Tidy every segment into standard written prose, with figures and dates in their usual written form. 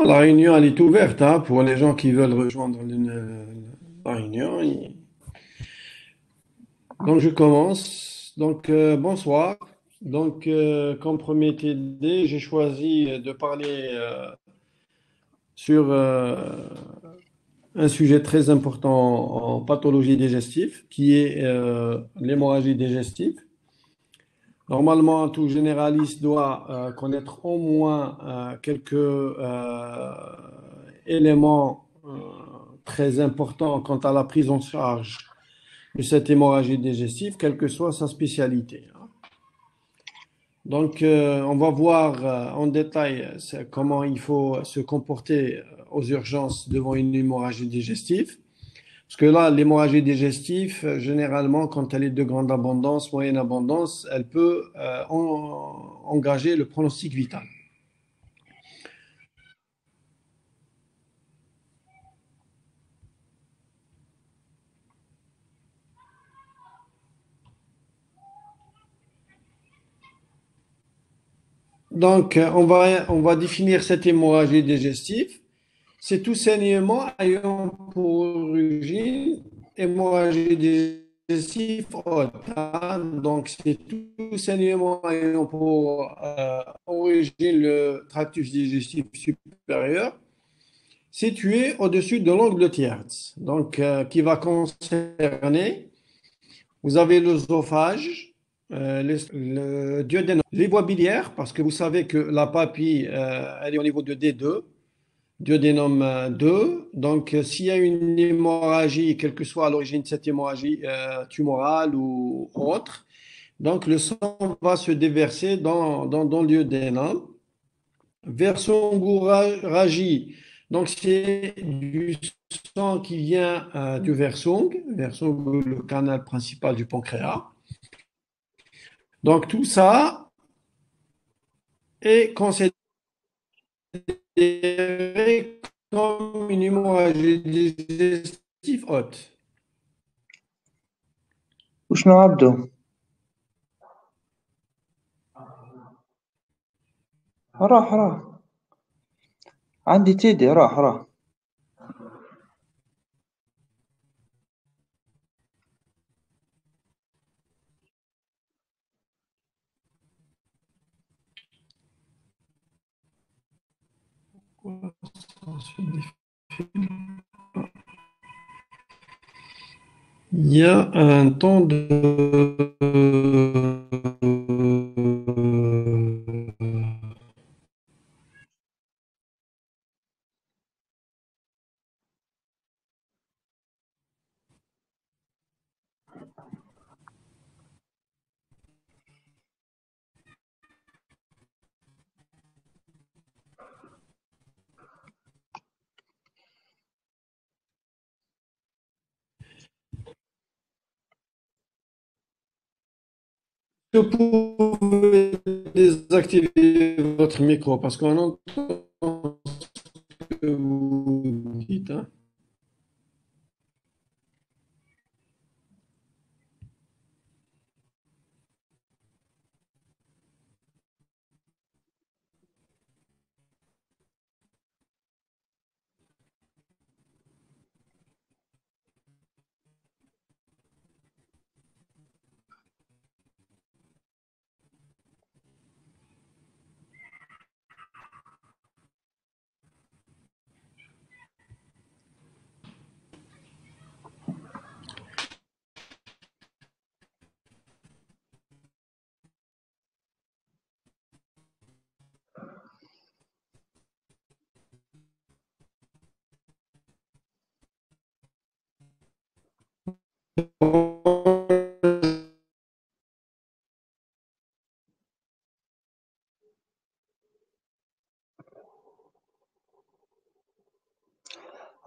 La réunion, elle est ouverte hein, pour les gens qui veulent rejoindre la réunion. Donc, je commence. Donc, bonsoir. Donc, comme premier idée, j'ai choisi de parler sur un sujet très important en pathologie digestive, qui est l'hémorragie digestive. Normalement, tout généraliste doit connaître au moins quelques éléments très importants quant à la prise en charge de cette hémorragie digestive, quelle que soit sa spécialité. Donc, on va voir en détail comment il faut se comporter aux urgences devant une hémorragie digestive. Parce que là, l'hémorragie digestive, généralement, quand elle est de grande abondance, moyenne abondance, elle peut engager le pronostic vital. Donc, on va définir cette hémorragie digestive. C'est tout saignement ayant pour origine hémorragie digestive haute, hein. Donc, c'est tout saignement ayant pour origine le tractus digestif supérieur, situé au-dessus de l'angle de Tierz. Donc, qui va concerner, vous avez l'œsophage, le duodénum, les voies biliaires, parce que vous savez que la papille, elle est au niveau de D2, duodénum 2. Donc, s'il y a une hémorragie, quelle que soit l'origine de cette hémorragie tumorale ou autre, donc le sang va se déverser dans le duodénum. Versorragie, donc c'est du sang qui vient du versong, le canal principal du pancréas. Donc tout ça est considéré comme une hémorragie digestive haute. وشنو عبدو؟ راح عندي تيدي راح Il y a un temps de... Vous pouvez désactiver votre micro parce qu'on entend ce que vous dites, hein.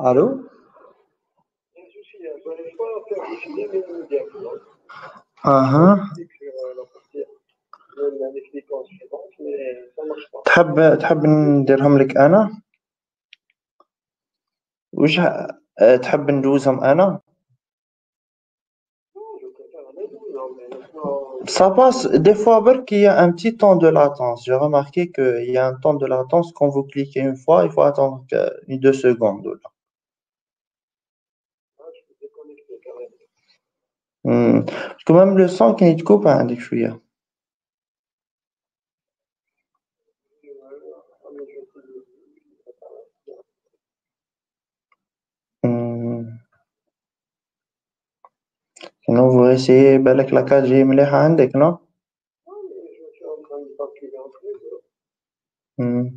الو اها تحب نديرهم لك انا وش تحب ندوزهم انا Ça passe, des fois, برك, il y a un petit temps de latence. J'ai remarqué qu'il y a un temps de latence. Quand vous cliquez une fois, il faut attendre une 2 secondes. Là. Parce que même le son, quand il te coupe, hein, des fois. Hmm. Sinon, vous essayez, بالك la 4G مليحة عندك, non? Hmm.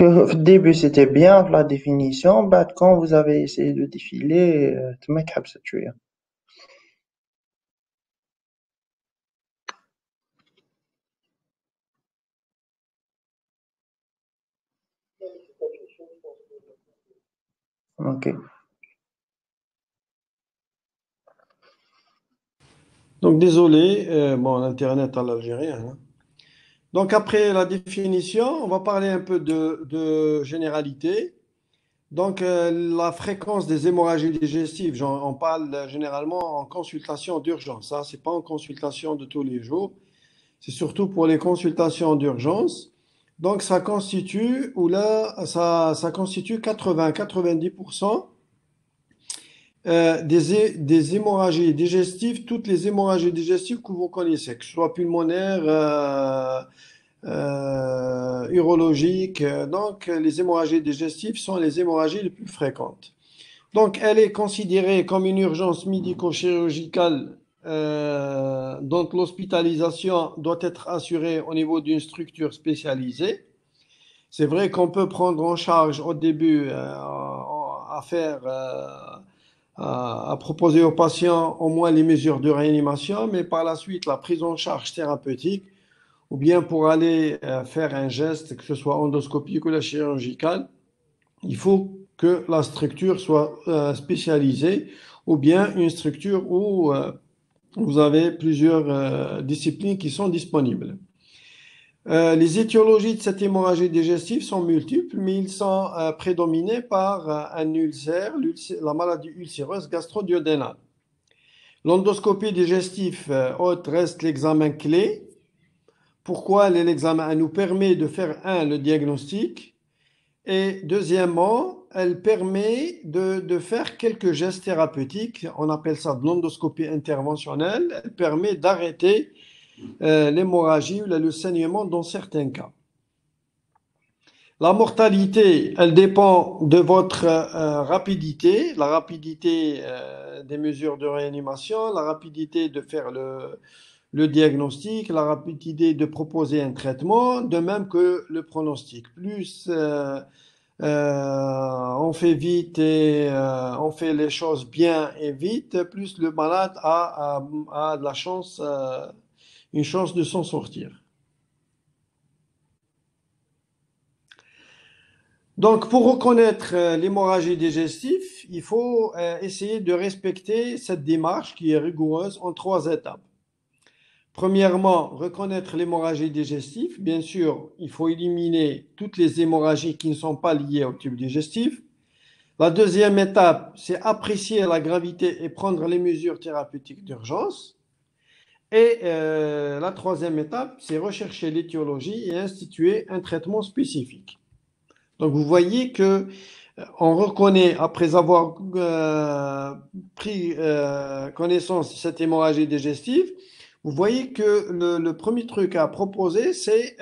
Au début, c'était bien la définition. Bah, quand vous avez essayé de défiler, tu m'as capté, tu vois. Ok. Donc désolé, bon, l'Internet à l'algérien, hein. Donc après la définition, on va parler un peu de généralité. Donc la fréquence des hémorragies digestives, on parle généralement en consultation d'urgence. Ça, c'est pas en consultation de tous les jours. C'est surtout pour les consultations d'urgence. Donc ça constitue, ou là, ça constitue 80-90% des hémorragies digestives, toutes les hémorragies digestives que vous connaissez, que ce soit pulmonaire, urologique. Donc, les hémorragies digestives sont les hémorragies les plus fréquentes. Donc, elle est considérée comme une urgence médico-chirurgicale dont l'hospitalisation doit être assurée au niveau d'une structure spécialisée. C'est vrai qu'on peut prendre en charge au début à faire, à proposer aux patients au moins les mesures de réanimation, mais par la suite, la prise en charge thérapeutique ou bien pour aller faire un geste, que ce soit endoscopique ou la chirurgicale, il faut que la structure soit spécialisée ou bien une structure où vous avez plusieurs disciplines qui sont disponibles. Les étiologies de cette hémorragie digestive sont multiples, mais ils sont prédominés par un ulcère, la maladie ulcéreuse gastro-duodénale. L'endoscopie digestive haute reste l'examen clé. Pourquoi l'examen? Elle nous permet de faire, le diagnostic, et deuxièmement, elle permet de faire quelques gestes thérapeutiques. On appelle ça de l'endoscopie interventionnelle. Elle permet d'arrêter l'hémorragie ou le saignement dans certains cas. La mortalité, elle dépend de votre rapidité, la rapidité des mesures de réanimation, la rapidité de faire le diagnostic, la rapidité de proposer un traitement, de même que le pronostic. Plus on fait vite et on fait les choses bien et vite, plus le malade a de la chance, une chance de s'en sortir. Donc, pour reconnaître l'hémorragie digestive, il faut essayer de respecter cette démarche qui est rigoureuse en 3 étapes. Premièrement, reconnaître l'hémorragie digestive. Bien sûr, il faut éliminer toutes les hémorragies qui ne sont pas liées au tube digestif. La deuxième étape, c'est apprécier la gravité et prendre les mesures thérapeutiques d'urgence. Et la troisième étape, c'est rechercher l'étiologie et instituer un traitement spécifique. Donc vous voyez que on reconnaît, après avoir pris connaissance de cette hémorragie digestive, vous voyez que le premier truc à proposer, c'est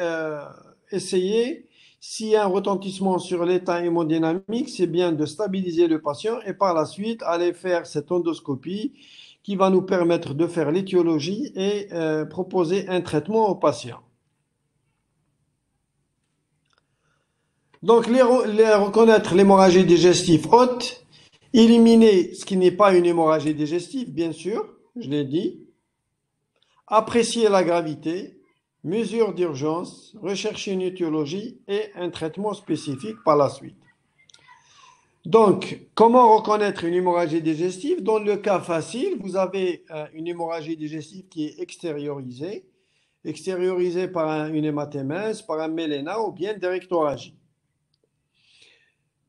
essayer, s'il y a un retentissement sur l'état hémodynamique, c'est bien de stabiliser le patient et par la suite aller faire cette endoscopie qui va nous permettre de faire l'étiologie et proposer un traitement au patient. Donc, reconnaître l'hémorragie digestive haute, éliminer ce qui n'est pas une hémorragie digestive, bien sûr, je l'ai dit, apprécier la gravité, mesures d'urgence, rechercher une étiologie et un traitement spécifique par la suite. Donc, comment reconnaître une hémorragie digestive? Dans le cas facile, vous avez une hémorragie digestive qui est extériorisée par une hématémèse, par un méléna ou bien des rectorragies.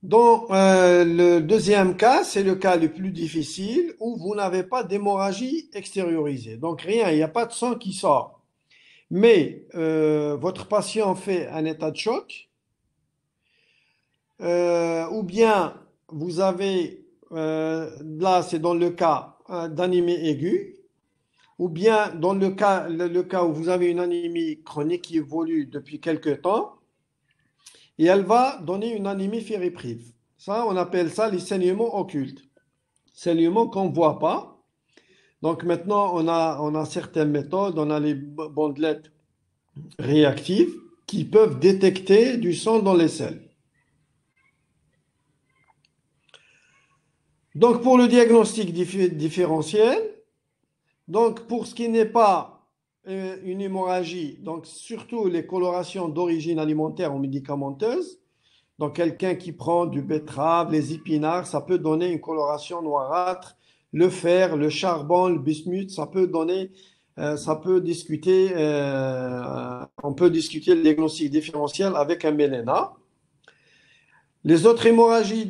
Dans le deuxième cas, c'est le cas le plus difficile où vous n'avez pas d'hémorragie extériorisée. Donc rien, il n'y a pas de sang qui sort. Mais votre patient fait un état de choc, ou bien vous avez, là c'est dans le cas d'anémie aiguë, ou bien dans le cas où vous avez une anémie chronique qui évolue depuis quelque temps, et elle va donner une anémie fériprive. Ça, on appelle ça les saignements occultes. Saignements qu'on ne voit pas. Donc maintenant, on a certaines méthodes, on a les bandelettes réactives qui peuvent détecter du sang dans les selles. Donc pour le diagnostic différentiel, donc pour ce qui n'est pas une hémorragie, donc surtout les colorations d'origine alimentaire ou médicamenteuse, donc quelqu'un qui prend du betterave, les épinards, ça peut donner une coloration noirâtre. Le fer, le charbon, le bismuth, ça peut donner, ça peut discuter, on peut discuter le diagnostic différentiel avec un méléna. Les autres hémorragies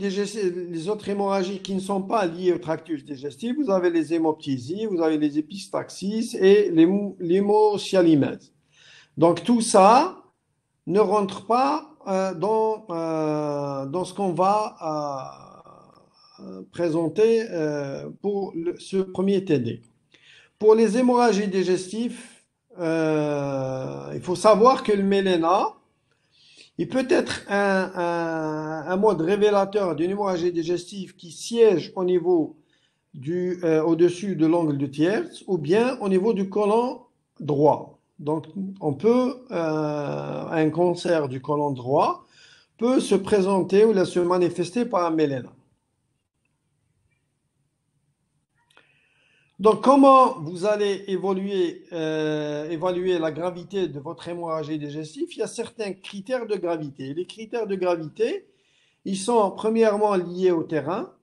qui ne sont pas liées au tractus digestif, vous avez les hémoptysies, vous avez les épistaxis et l'hémocyalimèse. Donc tout ça ne rentre pas dans ce qu'on va présenter pour ce premier TD. Pour les hémorragies digestives, il faut savoir que le méléna, il peut être un mode révélateur d'une hémorragie digestive qui siège au niveau au-dessus de l'angle de tierce ou bien au niveau du côlon droit. Donc, un cancer du côlon droit peut se présenter ou se manifester par un méléna. Donc, comment vous allez évaluer la gravité de votre hémorragie digestive? Il y a certains critères de gravité. Les critères de gravité, ils sont premièrement liés au terrain.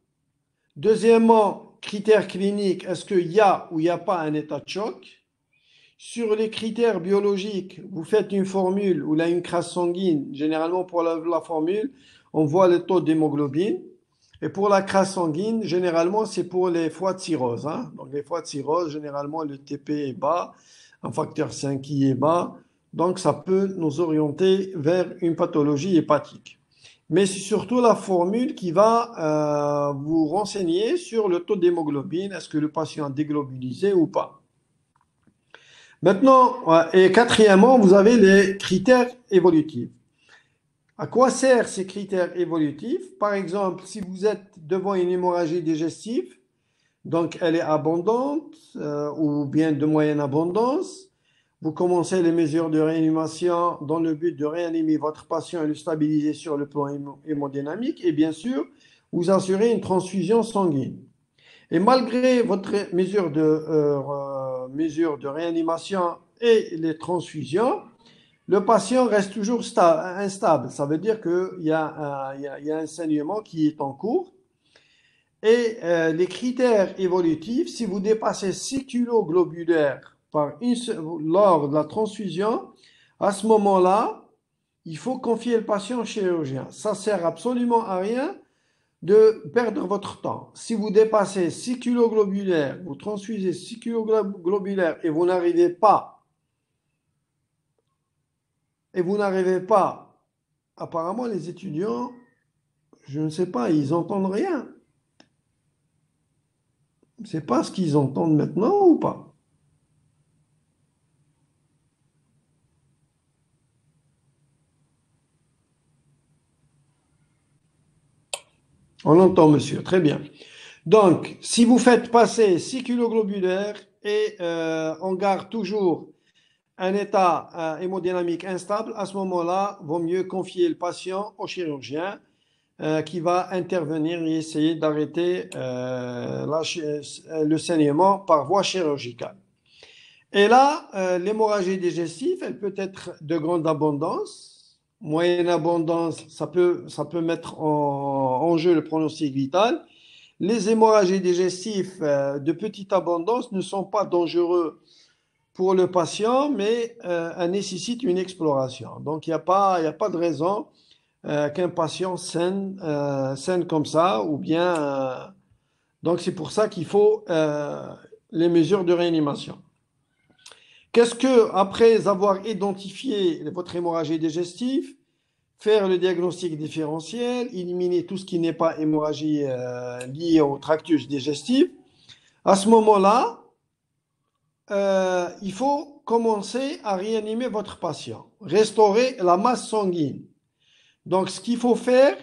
Deuxièmement, critères cliniques, est-ce qu'il y a ou il n'y a pas un état de choc? Sur les critères biologiques, vous faites une formule ou là une crasse sanguine. Généralement, pour la formule, on voit le taux d'hémoglobine. Et pour la crasse sanguine, généralement, c'est pour les foies de cirrhose. Hein. Donc, les foies de cirrhose, généralement, le TP est bas, un facteur 5 qui est bas. Donc, ça peut nous orienter vers une pathologie hépatique. Mais c'est surtout la formule qui va vous renseigner sur le taux d'hémoglobine. Est-ce que le patient est déglobulisé ou pas? Maintenant, et quatrièmement, vous avez les critères évolutifs. À quoi servent ces critères évolutifs? Par exemple, si vous êtes devant une hémorragie digestive, donc elle est abondante ou bien de moyenne abondance, vous commencez les mesures de réanimation dans le but de réanimer votre patient et le stabiliser sur le plan hémodynamique et bien sûr, vous assurez une transfusion sanguine. Et malgré votre mesure de réanimation et les transfusions, le patient reste toujours instable. Ça veut dire qu'il y a un saignement qui est en cours. Et les critères évolutifs, si vous dépassez 6 kg globulaires lors de la transfusion, à ce moment-là, il faut confier le patient au chirurgien. Ça ne sert absolument à rien de perdre votre temps. Si vous dépassez 6 kg globulaires, vous transfusez 6 kg globulaires et vous n'arrivez pas, apparemment les étudiants, je ne sais pas, ils n'entendent rien. Je ne sais pas ce qu'ils entendent maintenant ou pas. On l'entend, monsieur, très bien. Donc, si vous faites passer 6 kg globulaires et on garde toujours un état hémodynamique instable, à ce moment-là, vaut mieux confier le patient au chirurgien qui va intervenir et essayer d'arrêter le saignement par voie chirurgicale. Et là, l'hémorragie digestive, elle peut être de grande abondance, moyenne abondance, ça peut mettre en jeu le pronostic vital. Les hémorragies digestives de petite abondance ne sont pas dangereux pour le patient, mais elles nécessitent une exploration. Donc, il n'y a pas de raison qu'un patient saine comme ça, ou bien donc c'est pour ça qu'il faut les mesures de réanimation. Qu'est-ce que, après avoir identifié votre hémorragie digestive, faire le diagnostic différentiel, éliminer tout ce qui n'est pas hémorragie liée au tractus digestif, à ce moment-là, il faut commencer à réanimer votre patient, restaurer la masse sanguine. Donc, ce qu'il faut faire,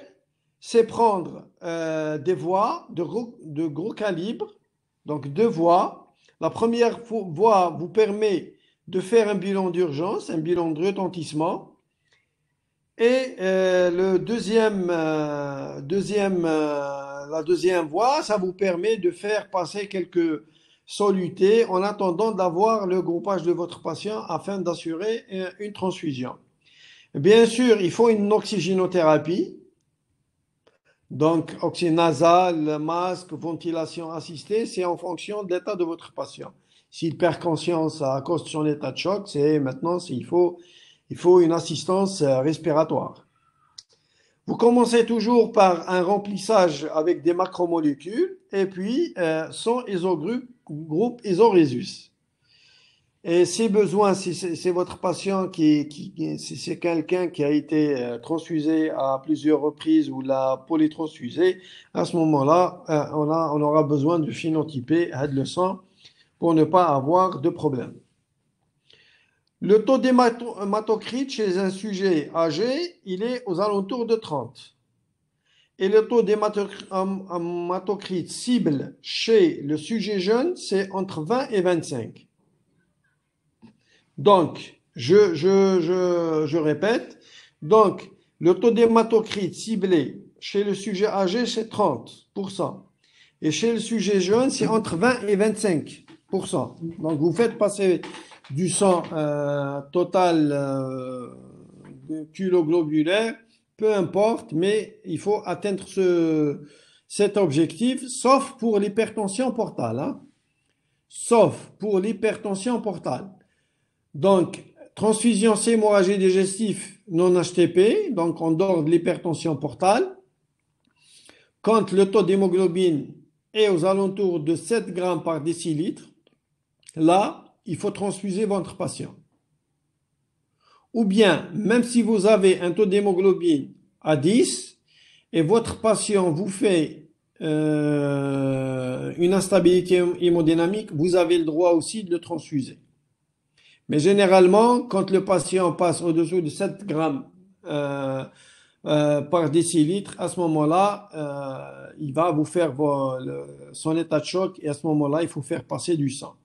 c'est prendre des voies de gros calibre, donc deux voies. La première voie vous permet de faire un bilan d'urgence, un bilan de retentissement. Et la deuxième voie, ça vous permet de faire passer quelques solutés en attendant d'avoir le groupage de votre patient afin d'assurer une transfusion. Bien sûr, il faut une oxygénothérapie, donc oxygène nasal, masque, ventilation assistée, c'est en fonction de l'état de votre patient. S'il perd conscience à cause de son état de choc, il faut une assistance respiratoire. Vous commencez toujours par un remplissage avec des macromolécules et puis son groupe isorésus. Et si besoin, si c'est votre patient si c'est quelqu'un qui a été transfusé à plusieurs reprises ou l'a polytransfusé, à ce moment-là, on aura besoin de phénotyper le sang pour ne pas avoir de problème. Le taux d'hématocrite chez un sujet âgé, il est aux alentours de 30. Et le taux d'hématocrite cible chez le sujet jeune, c'est entre 20 et 25. Donc, je répète, donc le taux d'hématocrite ciblé chez le sujet âgé, c'est 30%. Et chez le sujet jeune, c'est entre 20 et 25%. Donc, vous faites passer du sang total culoglobulaire, peu importe, mais il faut atteindre cet objectif, sauf pour l'hypertension portale. Hein. Sauf pour l'hypertension portale. Donc, transfusion hémorragie digestive non HTP, donc en dehors de l'hypertension portale, quand le taux d'hémoglobine est aux alentours de 7 grammes par décilitre, là, il faut transfuser votre patient. Ou bien, même si vous avez un taux d'hémoglobine à 10 et votre patient vous fait une instabilité hémodynamique, vous avez le droit aussi de le transfuser. Mais généralement, quand le patient passe au-dessous de 7 grammes par décilitre, à ce moment-là, il va vous faire son état de choc et à ce moment-là, il faut faire passer du sang.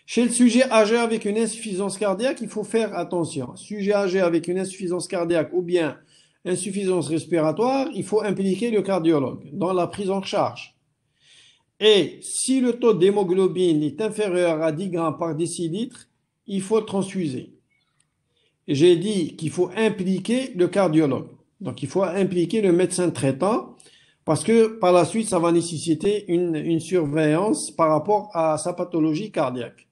Chez le sujet âgé avec une insuffisance cardiaque, il faut faire attention. Sujet âgé avec une insuffisance cardiaque ou bien insuffisance respiratoire, il faut impliquer le cardiologue dans la prise en charge. Et si le taux d'hémoglobine est inférieur à 10 grammes par décilitre, il faut transfuser. Et j'ai dit qu'il faut impliquer le cardiologue. Donc il faut impliquer le médecin traitant parce que par la suite, ça va nécessiter une surveillance par rapport à sa pathologie cardiaque.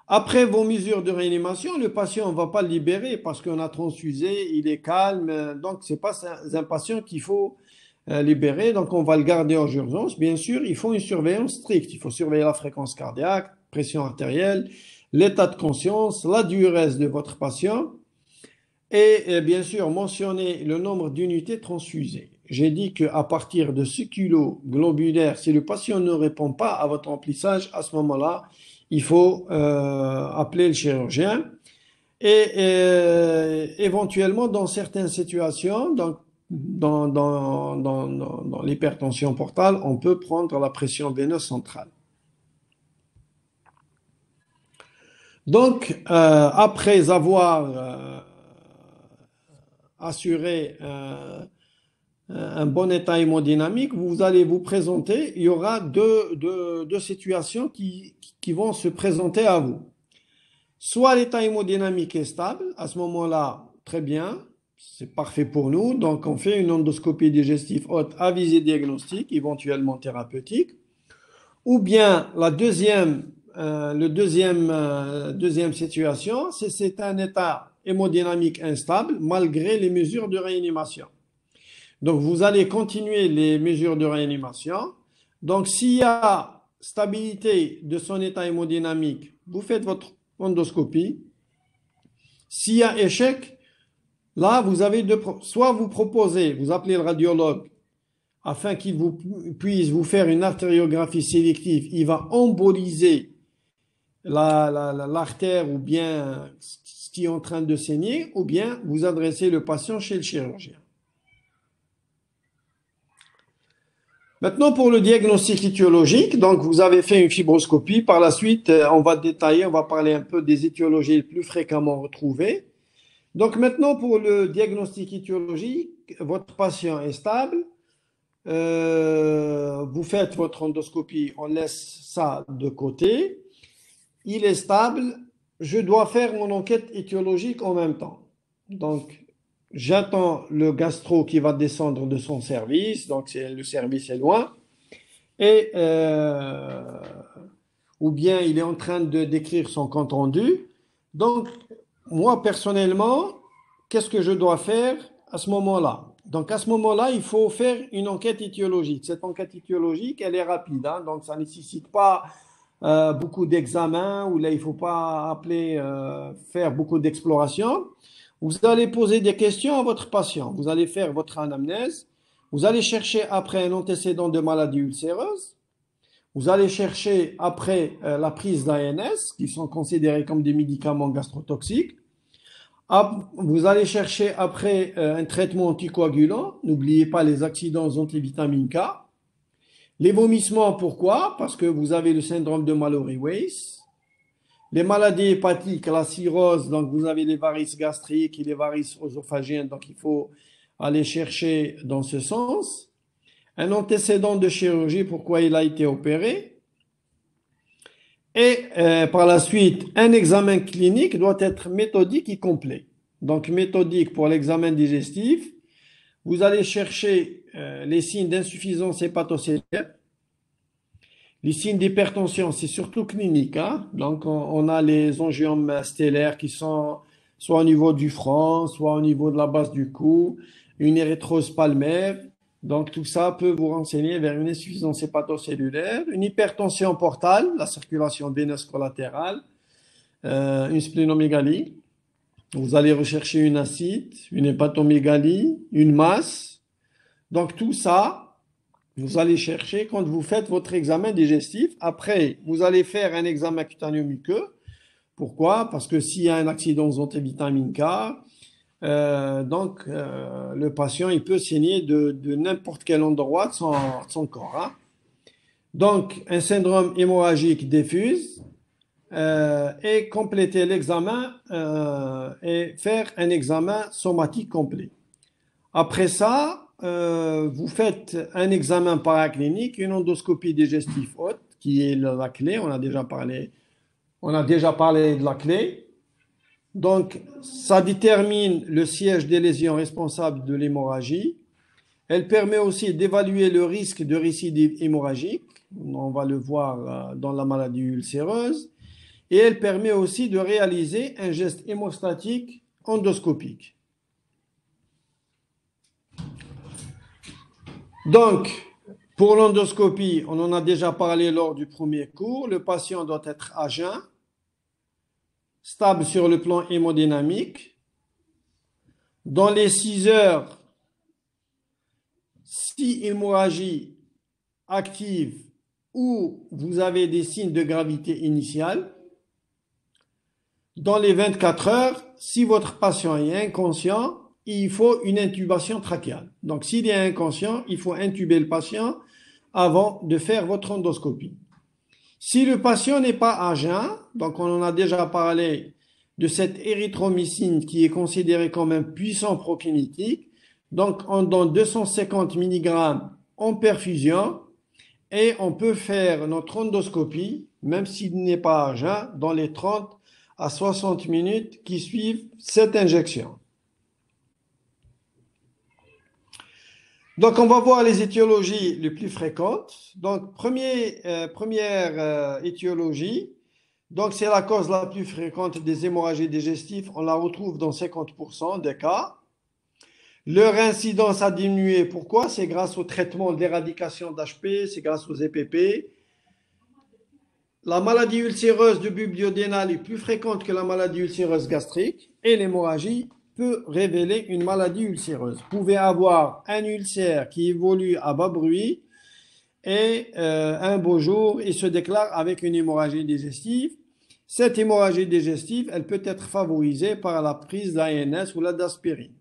Après vos mesures de réanimation, le patient ne va pas le libérer parce qu'on a transfusé, il est calme. Donc, ce n'est pas un patient qu'il faut libérer. Donc, on va le garder en urgence. Bien sûr, il faut une surveillance stricte. Il faut surveiller la fréquence cardiaque, pression artérielle, l'état de conscience, la diurèse de votre patient et bien sûr mentionner le nombre d'unités transfusées. J'ai dit qu'à partir de ce kilo globulaire, si le patient ne répond pas à votre remplissage, à ce moment-là, il faut appeler le chirurgien et éventuellement dans certaines situations, dans l'hypertension portale, on peut prendre la pression veineuse centrale. Donc, après avoir assuré un bon état hémodynamique, vous allez vous présenter, il y aura deux situations qui vont se présenter à vous. Soit l'état hémodynamique est stable, à ce moment-là, très bien, c'est parfait pour nous, donc on fait une endoscopie digestive haute à visée diagnostique, éventuellement thérapeutique. Ou bien la deuxième deuxième situation, c'est un état hémodynamique instable malgré les mesures de réanimation. Donc, vous allez continuer les mesures de réanimation. Donc, s'il y a stabilité de son état hémodynamique, vous faites votre endoscopie. S'il y a échec, là, vous avez soit vous proposez, vous appelez le radiologue afin qu'il puisse vous faire une artériographie sélective. Il va emboliser l'artère ou bien ce qui est en train de saigner, ou bien vous adressez le patient chez le chirurgien. Maintenant, pour le diagnostic étiologique, donc vous avez fait une fibroscopie. Par la suite, on va détailler, on va parler un peu des étiologies les plus fréquemment retrouvées. Donc maintenant, pour le diagnostic étiologique, votre patient est stable. Vous faites votre endoscopie, on laisse ça de côté. Il est stable. Je dois faire mon enquête étiologique en même temps. Donc, j'attends le gastro qui va descendre de son service, donc le service est loin, et ou bien il est en train de d'écrire son compte rendu. Donc, moi personnellement, qu'est-ce que je dois faire à ce moment-là? Donc, à ce moment-là, il faut faire une enquête étiologique. Cette enquête étiologique, elle est rapide, hein, donc ça ne nécessite pas beaucoup d'examens, ou là, il ne faut pas faire beaucoup d'exploration. Vous allez poser des questions à votre patient. Vous allez faire votre anamnèse. Vous allez chercher après un antécédent de maladie ulcéreuse. Vous allez chercher après la prise d'ANS, qui sont considérés comme des médicaments gastrotoxiques. Vous allez chercher après un traitement anticoagulant. N'oubliez pas les accidents antivitamine K. Les vomissements, pourquoi? Parce que vous avez le syndrome de Mallory-Weiss. Les maladies hépatiques, la cirrhose, donc vous avez les varices gastriques et les varices œsophagiennes, donc il faut aller chercher dans ce sens. Un antécédent de chirurgie, pourquoi il a été opéré. Et par la suite, un examen clinique doit être méthodique et complet. Donc méthodique pour l'examen digestif. Vous allez chercher les signes d'insuffisance hépatocellulaire. Les signes d'hypertension, c'est surtout clinique, hein? Donc, on a les angiomes stellaires qui sont soit au niveau du front, soit au niveau de la base du cou, une érythrose palmaire. Donc, tout ça peut vous renseigner vers une insuffisance hépatocellulaire, une hypertension portale, la circulation veineuse collatérale, une splénomégalie. Vous allez rechercher une ascite, une hépatomégalie, une masse. Donc, tout ça, vous allez chercher quand vous faites votre examen digestif. Après, vous allez faire un examen cutanéo-muqueux. Pourquoi? Parce que s'il y a un accident aux antivitamine K, le patient il peut saigner de n'importe quel endroit de son corps, hein. Donc, un syndrome hémorragique diffuse et compléter l'examen et faire un examen somatique complet. Après ça, vous faites un examen paraclinique, une endoscopie digestive haute, qui est la clé. On a déjà parlé de la clé. Donc, ça détermine le siège des lésions responsables de l'hémorragie. Elle permet aussi d'évaluer le risque de récidive hémorragique. On va le voir dans la maladie ulcéreuse. Et elle permet aussi de réaliser un geste hémostatique endoscopique. Donc, pour l'endoscopie, on en a déjà parlé lors du premier cours. Le patient doit être à jeun, stable sur le plan hémodynamique. Dans les 6 heures, si hémorragie active ou vous avez des signes de gravité initiale. Dans les 24 heures, si votre patient est inconscient, il faut une intubation trachéale. Donc, s'il est inconscient, il faut intuber le patient avant de faire votre endoscopie. Si le patient n'est pas à jeun, donc on en a déjà parlé de cette érythromycine qui est considérée comme un puissant prokinétique, donc on donne 250 mg en perfusion et on peut faire notre endoscopie, même s'il n'est pas à jeun, dans les 30 à 60 minutes qui suivent cette injection. Donc, on va voir les étiologies les plus fréquentes. Donc, première étiologie, Donc, c'est la cause la plus fréquente des hémorragies digestives. On la retrouve dans 50% des cas. Leur incidence a diminué. Pourquoi? C'est grâce au traitement d'éradication d'HP, c'est grâce aux EPP. La maladie ulcéreuse du bulbe duodénal est plus fréquente que la maladie ulcéreuse gastrique et l'hémorragie peut révéler une maladie ulcéreuse. Vous pouvez avoir un ulcère qui évolue à bas bruit et un beau jour, il se déclare avec une hémorragie digestive. Cette hémorragie digestive, elle peut être favorisée par la prise d'ANS ou d'aspirine.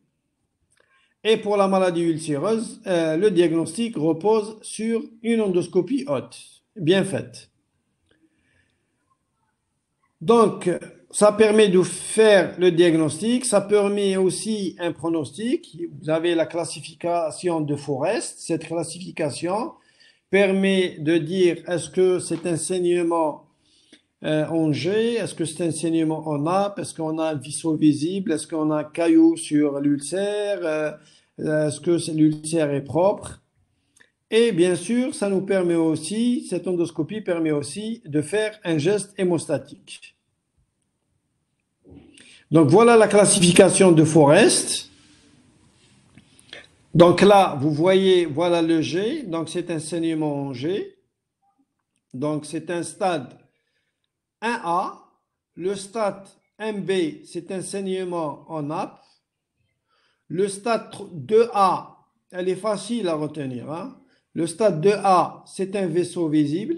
Et pour la maladie ulcéreuse, le diagnostic repose sur une endoscopie haute, bien faite. Donc, ça permet de faire le diagnostic, ça permet aussi un pronostic. Vous avez la classification de Forest. Cette classification permet de dire est-ce que c'est un saignement en G, est-ce que c'est un saignement en nappe, est-ce qu'on a un vaisseau visible, est-ce qu'on a un caillou sur l'ulcère, est-ce que l'ulcère est propre. Et bien sûr, ça nous permet aussi, cette endoscopie permet aussi de faire un geste hémostatique. Donc voilà la classification de Forest. Donc là, vous voyez, voilà le G. Donc c'est un saignement en G. Donc c'est un stade 1A. Le stade 1B, c'est un saignement en nappe. Le stade 2A, elle est facile à retenir, hein? Le stade 2A, c'est un vaisseau visible.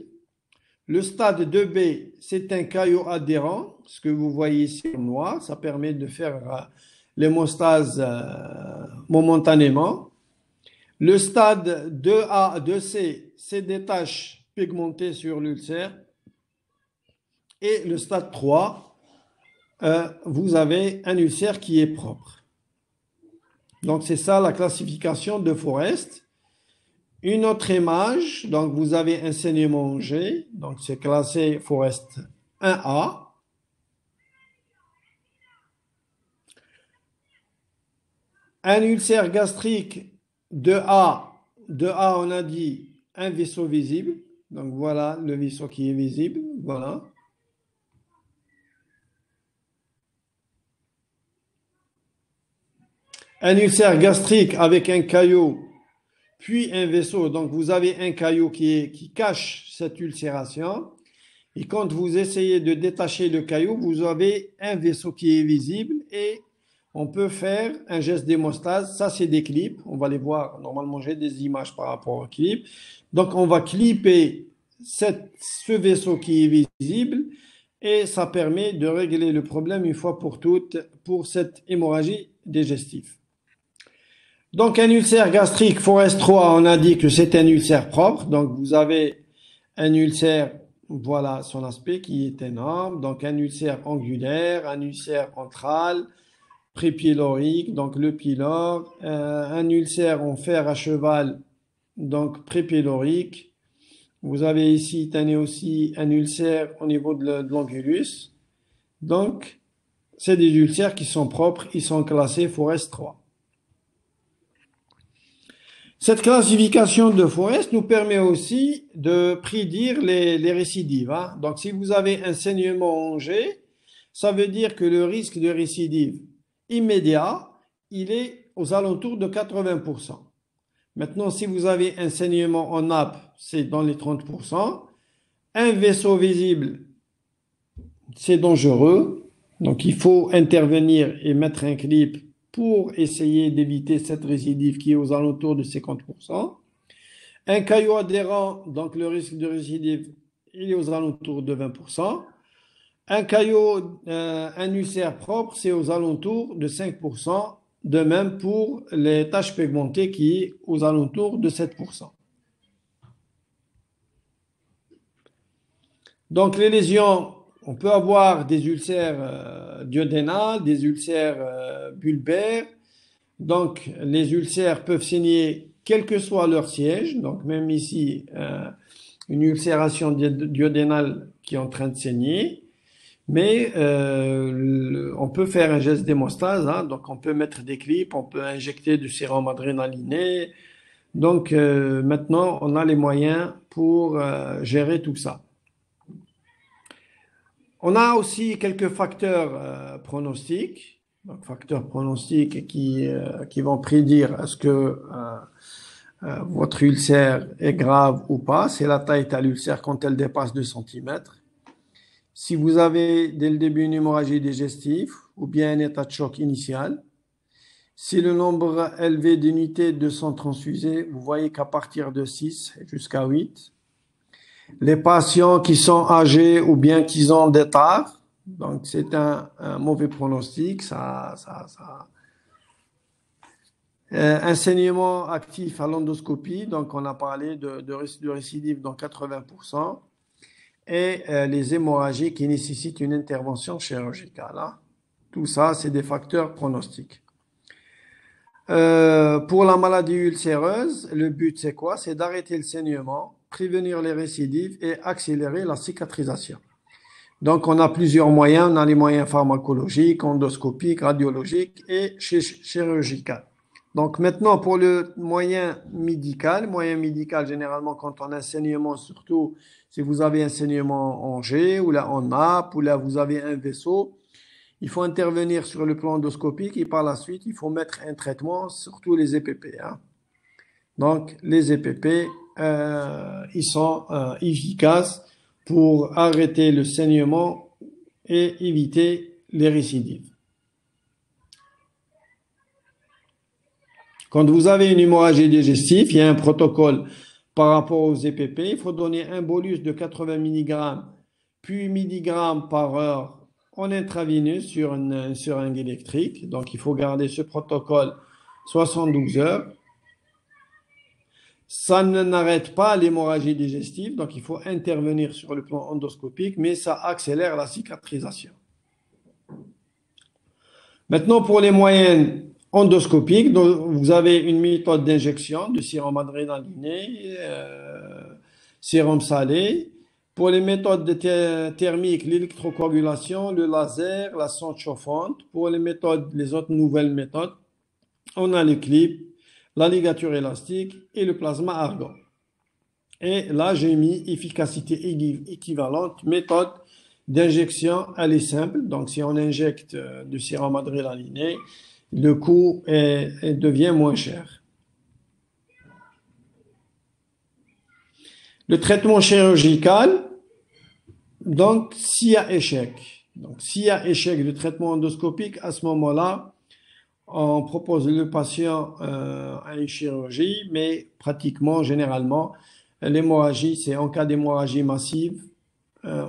Le stade 2B, c'est un caillot adhérent, ce que vous voyez ici en noir. Ça permet de faire l'hémostase momentanément. Le stade 2A, 2C, c'est des taches pigmentées sur l'ulcère. Et le stade 3, vous avez un ulcère qui est propre. Donc c'est ça la classification de Forest. Une autre image, donc vous avez un saignement en G, donc c'est classé Forest 1A. Un ulcère gastrique 2A, 2A on a dit un vaisseau visible, donc voilà le vaisseau qui est visible, voilà. Un ulcère gastrique avec un caillot, puis un vaisseau. Donc vous avez un caillot qui cache cette ulcération. Et quand vous essayez de détacher le caillot, vous avez un vaisseau qui est visible et on peut faire un geste d'hémostase. Ça, c'est des clips. On va les voir. Normalement, j'ai des images par rapport aux clips. Donc, on va clipper ce vaisseau qui est visible et ça permet de régler le problème une fois pour toutes pour cette hémorragie digestive. Donc, un ulcère gastrique Forest 3, on a dit que c'est un ulcère propre. Donc, vous avez un ulcère, voilà son aspect qui est énorme. Donc, un ulcère angulaire, un ulcère antral, prépylorique, donc le pylore, un ulcère en fer à cheval, donc prépylorique. Vous avez ici aussi un ulcère au niveau de l'angulus. Donc, c'est des ulcères qui sont propres, ils sont classés Forest 3. Cette classification de Forest nous permet aussi de prédire les récidives, hein. Donc, si vous avez un saignement en G, ça veut dire que le risque de récidive immédiat, il est aux alentours de 80%. Maintenant, si vous avez un saignement en nappe, c'est dans les 30%. Un vaisseau visible, c'est dangereux. Donc, il faut intervenir et mettre un clip pour essayer d'éviter cette récidive qui est aux alentours de 50%. Un caillot adhérent, donc le risque de récidive, il est aux alentours de 20%. Un caillot, un ulcère propre, c'est aux alentours de 5%. De même pour les taches pigmentées qui est aux alentours de 7%. Donc les lésions, on peut avoir des ulcères duodénales, des ulcères bulbaires. Donc les ulcères peuvent saigner quel que soit leur siège. Donc même ici, une ulcération duodénale qui est en train de saigner. Mais on peut faire un geste d'hémostase, hein, donc on peut mettre des clips, on peut injecter du sérum adrénaliné. Donc maintenant, on a les moyens pour gérer tout ça. On a aussi quelques facteurs pronostiques, donc facteurs pronostiques qui vont prédire est-ce que votre ulcère est grave ou pas. C'est la taille de l'ulcère quand elle dépasse 2 cm. Si vous avez dès le début une hémorragie digestive ou bien un état de choc initial, si le nombre élevé d'unités de sang transfusées, vous voyez qu'à partir de 6 jusqu'à 8, les patients qui sont âgés ou bien qui ont des tares, donc c'est un mauvais pronostic, un saignement actif à l'endoscopie, donc on a parlé de récidive dans 80%, et les hémorragies qui nécessitent une intervention chirurgicale. Hein. Tout ça, c'est des facteurs pronostiques. Pour la maladie ulcéreuse, le but c'est quoi? C'est d'arrêter le saignement, prévenir les récidives et accélérer la cicatrisation. Donc on a plusieurs moyens, on a les moyens pharmacologiques, endoscopiques, radiologiques et chirurgicaux. Donc maintenant pour le moyen médical généralement quand on a un saignement, surtout si vous avez un saignement en jet ou là en nappe ou là vous avez un vaisseau, il faut intervenir sur le plan endoscopique et par la suite, il faut mettre un traitement, surtout les EPP. Hein. Donc, les EPP, ils sont efficaces pour arrêter le saignement et éviter les récidives. Quand vous avez une hémorragie digestive, il y a un protocole par rapport aux EPP. Il faut donner un bolus de 80 mg, puis mg par heure en intraveineux sur une seringue électrique. Donc, il faut garder ce protocole 72 heures. Ça n'arrête pas l'hémorragie digestive, donc il faut intervenir sur le plan endoscopique, mais ça accélère la cicatrisation. Maintenant, pour les moyennes endoscopiques, vous avez une méthode d'injection de sérum adrénaliné, sérum salé. Pour les méthodes thermiques, l'électrocoagulation, le laser, la sonde chauffante. Pour les autres nouvelles méthodes, on a le clip, la ligature élastique et le plasma argon. Et là, j'ai mis efficacité équivalente, méthode d'injection, elle est simple. Donc, si on injecte du sérum adrénaliné, le coût devient moins cher. Le traitement chirurgical, donc s'il y a échec de traitement endoscopique, à ce moment-là, on propose le patient à une chirurgie, mais pratiquement, généralement, l'hémorragie, c'est en cas d'hémorragie massive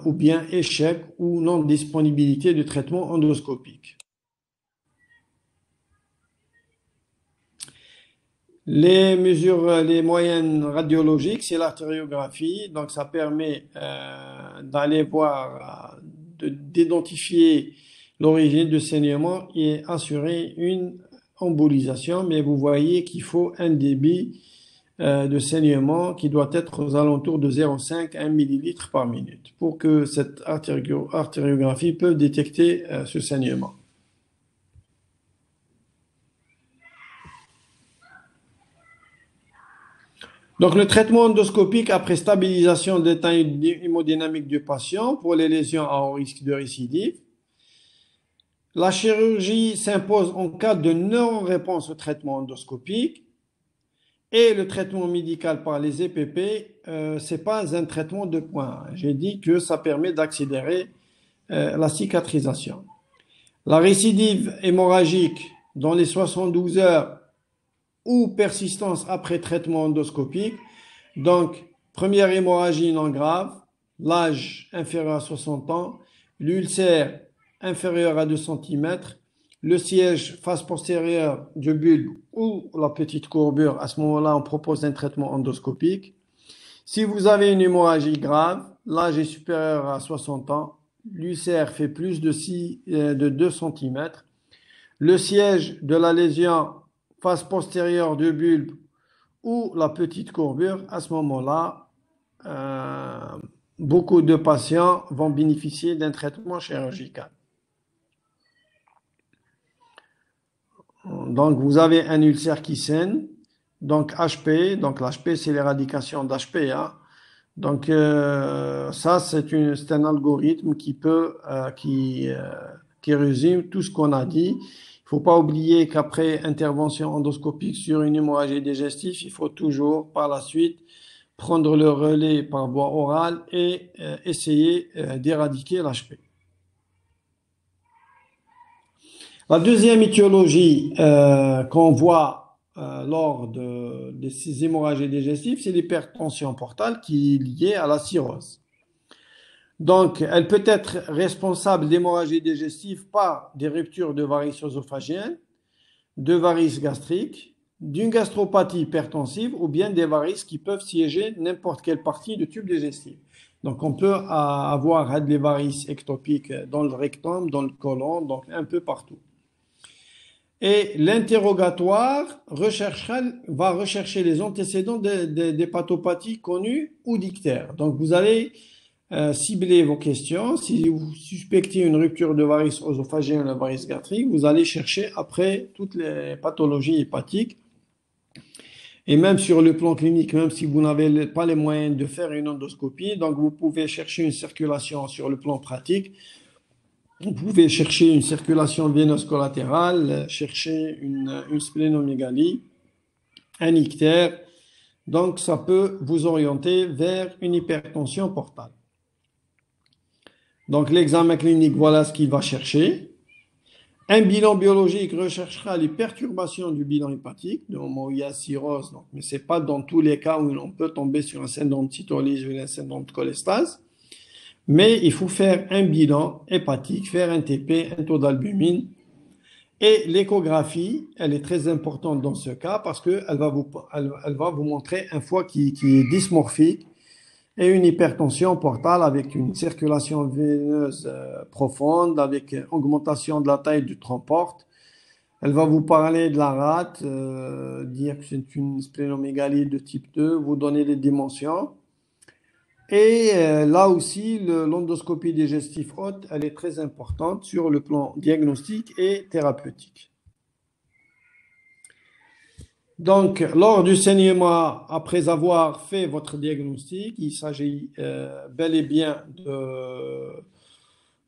ou bien échec ou non-disponibilité de traitement endoscopique. Les moyennes radiologiques, c'est l'artériographie. Donc, ça permet d'aller voir, d'identifier l'origine du saignement et assurer une embolisation. Mais vous voyez qu'il faut un débit de saignement qui doit être aux alentours de 0,5 à 1 millilitre par minute pour que cette artériographie peut détecter ce saignement. Donc, le traitement endoscopique après stabilisation de l'état hémodynamique du patient pour les lésions à haut risque de récidive. La chirurgie s'impose en cas de non-réponse au traitement endoscopique. Et le traitement médical par les EPP, c'est pas un traitement de point. J'ai dit que ça permet d'accélérer la cicatrisation. La récidive hémorragique dans les 72 heures ou persistance après traitement endoscopique. Donc, première hémorragie non grave, l'âge inférieur à 60 ans, l'ulcère inférieur à 2 cm, le siège face postérieure du bulbe ou la petite courbure, à ce moment-là, on propose un traitement endoscopique. Si vous avez une hémorragie grave, l'âge est supérieur à 60 ans, l'ulcère fait plus de 2 cm, le siège de la lésion face postérieure du bulbe ou la petite courbure, à ce moment-là, beaucoup de patients vont bénéficier d'un traitement chirurgical. Donc, vous avez un ulcère qui saigne, donc HP, donc l'HP c'est l'éradication d'HP, hein. Donc, ça, c'est un algorithme qui résume tout ce qu'on a dit. Il faut pas oublier qu'après intervention endoscopique sur une hémorragie digestive, il faut toujours, par la suite, prendre le relais par voie orale et essayer d'éradiquer l'HP. La deuxième étiologie qu'on voit lors de ces hémorragies digestives, c'est l'hypertension portale qui est liée à la cirrhose. Donc, elle peut être responsable d'hémorragies digestives par des ruptures de varices œsophagiennes, de varices gastriques, d'une gastropathie hypertensive ou bien des varices qui peuvent siéger n'importe quelle partie du tube digestif. Donc, on peut avoir des varices ectopiques dans le rectum, dans le côlon, donc un peu partout. Et l'interrogatoire va rechercher les antécédents des pathopathies connues ou d'ictères. Donc, vous allez cibler vos questions. Si vous suspectez une rupture de varice œsophagienne ou de varice gastrique, vous allez chercher après toutes les pathologies hépatiques. Et même sur le plan clinique, même si vous n'avez pas les moyens de faire une endoscopie, donc vous pouvez chercher une circulation sur le plan pratique. Vous pouvez chercher une circulation veineuse collatérale, chercher une splénomégalie, un ictère. Donc, ça peut vous orienter vers une hypertension portale. Donc, l'examen clinique, voilà ce qu'il va chercher. Un bilan biologique recherchera les perturbations du bilan hépatique, du moment où il y a cirrhose. Donc, mais ce n'est pas dans tous les cas où on peut tomber sur un syndrome de cytolyse ou un syndrome de cholestase. Mais il faut faire un bilan hépatique, faire un TP, un taux d'albumine. Et l'échographie, elle est très importante dans ce cas parce qu'elle va vous montrer un foie qui est dysmorphique et une hypertension portale avec une circulation veineuse profonde, avec augmentation de la taille du tronc-porte. Elle va vous parler de la rate, dire que c'est une splénomégalie de type 2, vous donner les dimensions. Et là aussi, l'endoscopie digestive haute, elle est très importante sur le plan diagnostique et thérapeutique. Donc, lors du saignement, après avoir fait votre diagnostic, il s'agit bel et bien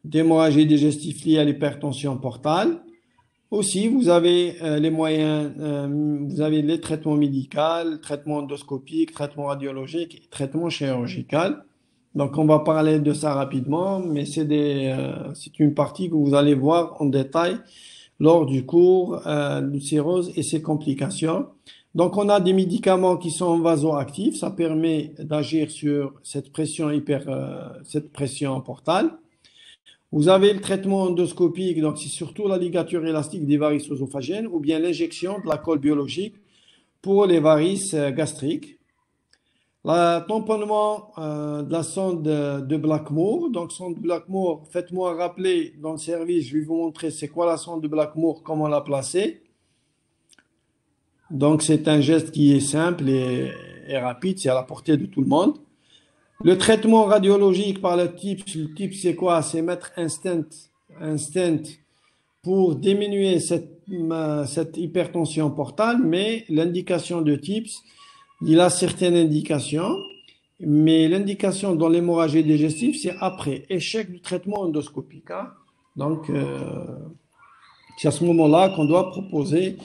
d'hémorragie digestive liée à l'hypertension portale. Aussi, vous avez les moyens, vous avez les traitements médicaux, traitement endoscopique, traitement radiologique et traitement chirurgical. Donc, on va parler de ça rapidement, mais c'est une partie que vous allez voir en détail lors du cours de cirrhose et ses complications. Donc, on a des médicaments qui sont vasoactifs, ça permet d'agir sur cette pression portale. Vous avez le traitement endoscopique, donc c'est surtout la ligature élastique des varices œsophagiennes ou bien l'injection de la colle biologique pour les varices gastriques. Le tamponnement de la sonde de Blackmore. Donc, sonde de Blackmore, faites-moi rappeler dans le service, je vais vous montrer c'est quoi la sonde de Blackmore, comment la placer. Donc, c'est un geste qui est simple et rapide, c'est à la portée de tout le monde. Le traitement radiologique par le TIPS c'est quoi? C'est mettre un stent pour diminuer cette hypertension portale, mais l'indication de TIPS, il a certaines indications, mais l'indication dans l'hémorragie digestive, c'est après échec du traitement endoscopique. Hein? Donc, c'est à ce moment-là qu'on doit proposer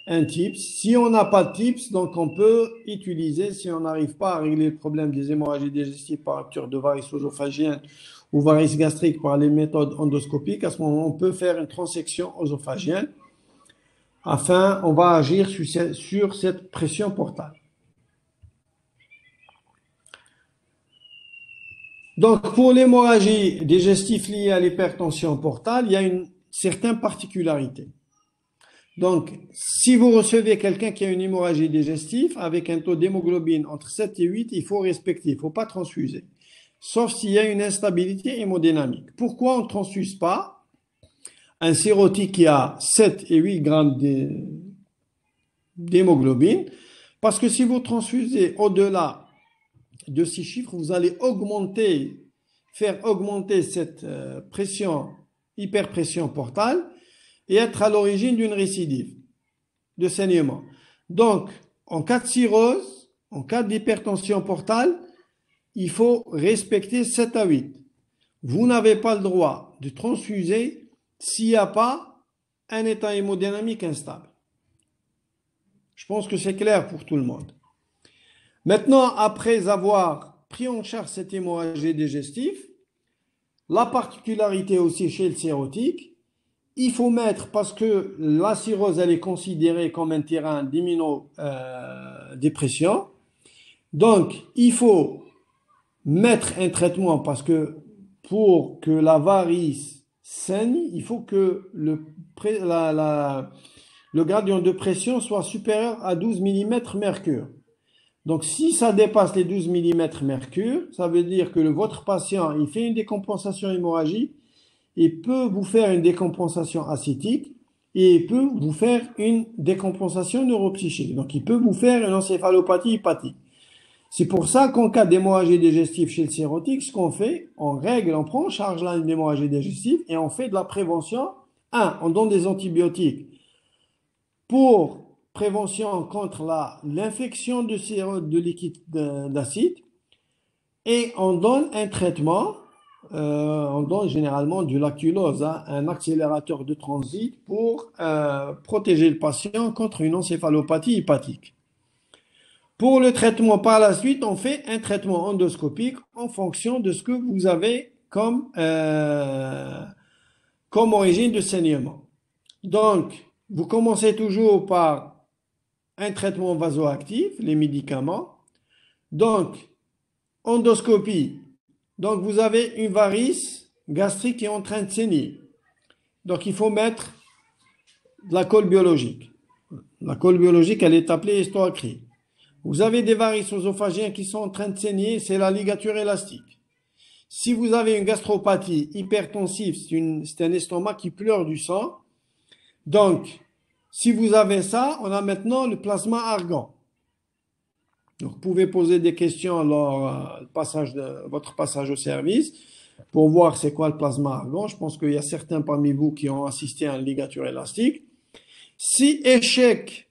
un TIPS. Si on n'a pas de TIPS, donc on peut utiliser, si on n'arrive pas à régler le problème des hémorragies digestives par rupture de varices œsophagiennes ou varices gastriques par les méthodes endoscopiques, à ce moment on peut faire une transection œsophagienne. Enfin, on va agir sur cette pression portale. Donc, pour l'hémorragie digestive liée à l'hypertension portale, il y a une certaine particularité. Donc, si vous recevez quelqu'un qui a une hémorragie digestive avec un taux d'hémoglobine entre 7 et 8, il faut respecter, il ne faut pas transfuser. Sauf s'il y a une instabilité hémodynamique. Pourquoi on ne transfuse pas un sérotique qui a 7 et 8 grammes d'hémoglobine? Parce que si vous transfusez au-delà de ces chiffres, vous allez faire augmenter cette hyperpression portale et être à l'origine d'une récidive de saignement. Donc, en cas de cirrhose, en cas d'hypertension portale, il faut respecter 7 à 8. Vous n'avez pas le droit de transfuser s'il n'y a pas un état hémodynamique instable. Je pense que c'est clair pour tout le monde. Maintenant, après avoir pris en charge cette hémorragie digestive, la particularité aussi chez le cirrhotique, il faut mettre, parce que la cirrhose, elle est considérée comme un terrain d'immunodépression, donc il faut mettre un traitement parce que pour que la varice saigne, il faut que le gradient de pression soit supérieur à 12 mm mercure. Donc, si ça dépasse les 12 mm mercure, ça veut dire que votre patient, il fait une décompensation hémorragique, il peut vous faire une décompensation acétique et il peut vous faire une décompensation neuropsychique. Donc, il peut vous faire une encéphalopathie hépatique. C'est pour ça qu'en cas d'hémorragie digestive chez le cirrhotique, ce qu'on fait, on prend en charge l'hémorragie digestive et on fait de la prévention. On donne des antibiotiques pour prévention contre l'infection de liquide d'acide et on donne un traitement, on donne généralement du lactulose, un accélérateur de transit pour protéger le patient contre une encéphalopathie hépatique. Pour le traitement par la suite, on fait un traitement endoscopique en fonction de ce que vous avez comme origine de saignement. Donc, vous commencez toujours par un traitement vasoactif, les médicaments. Donc, endoscopie. Donc, vous avez une varice gastrique qui est en train de saigner. Donc, il faut mettre de la colle biologique. La colle biologique, elle est appelée hystoacrie. Vous avez des varices œsophagiennes qui sont en train de saigner, c'est la ligature élastique. Si vous avez une gastropathie hypertensive, c'est un estomac qui pleure du sang. Donc, si vous avez ça, on a maintenant le plasma argan. Donc, vous pouvez poser des questions lors votre passage au service pour voir c'est quoi le plasma argan. Je pense qu'il y a certains parmi vous qui ont assisté à une ligature élastique. Si échec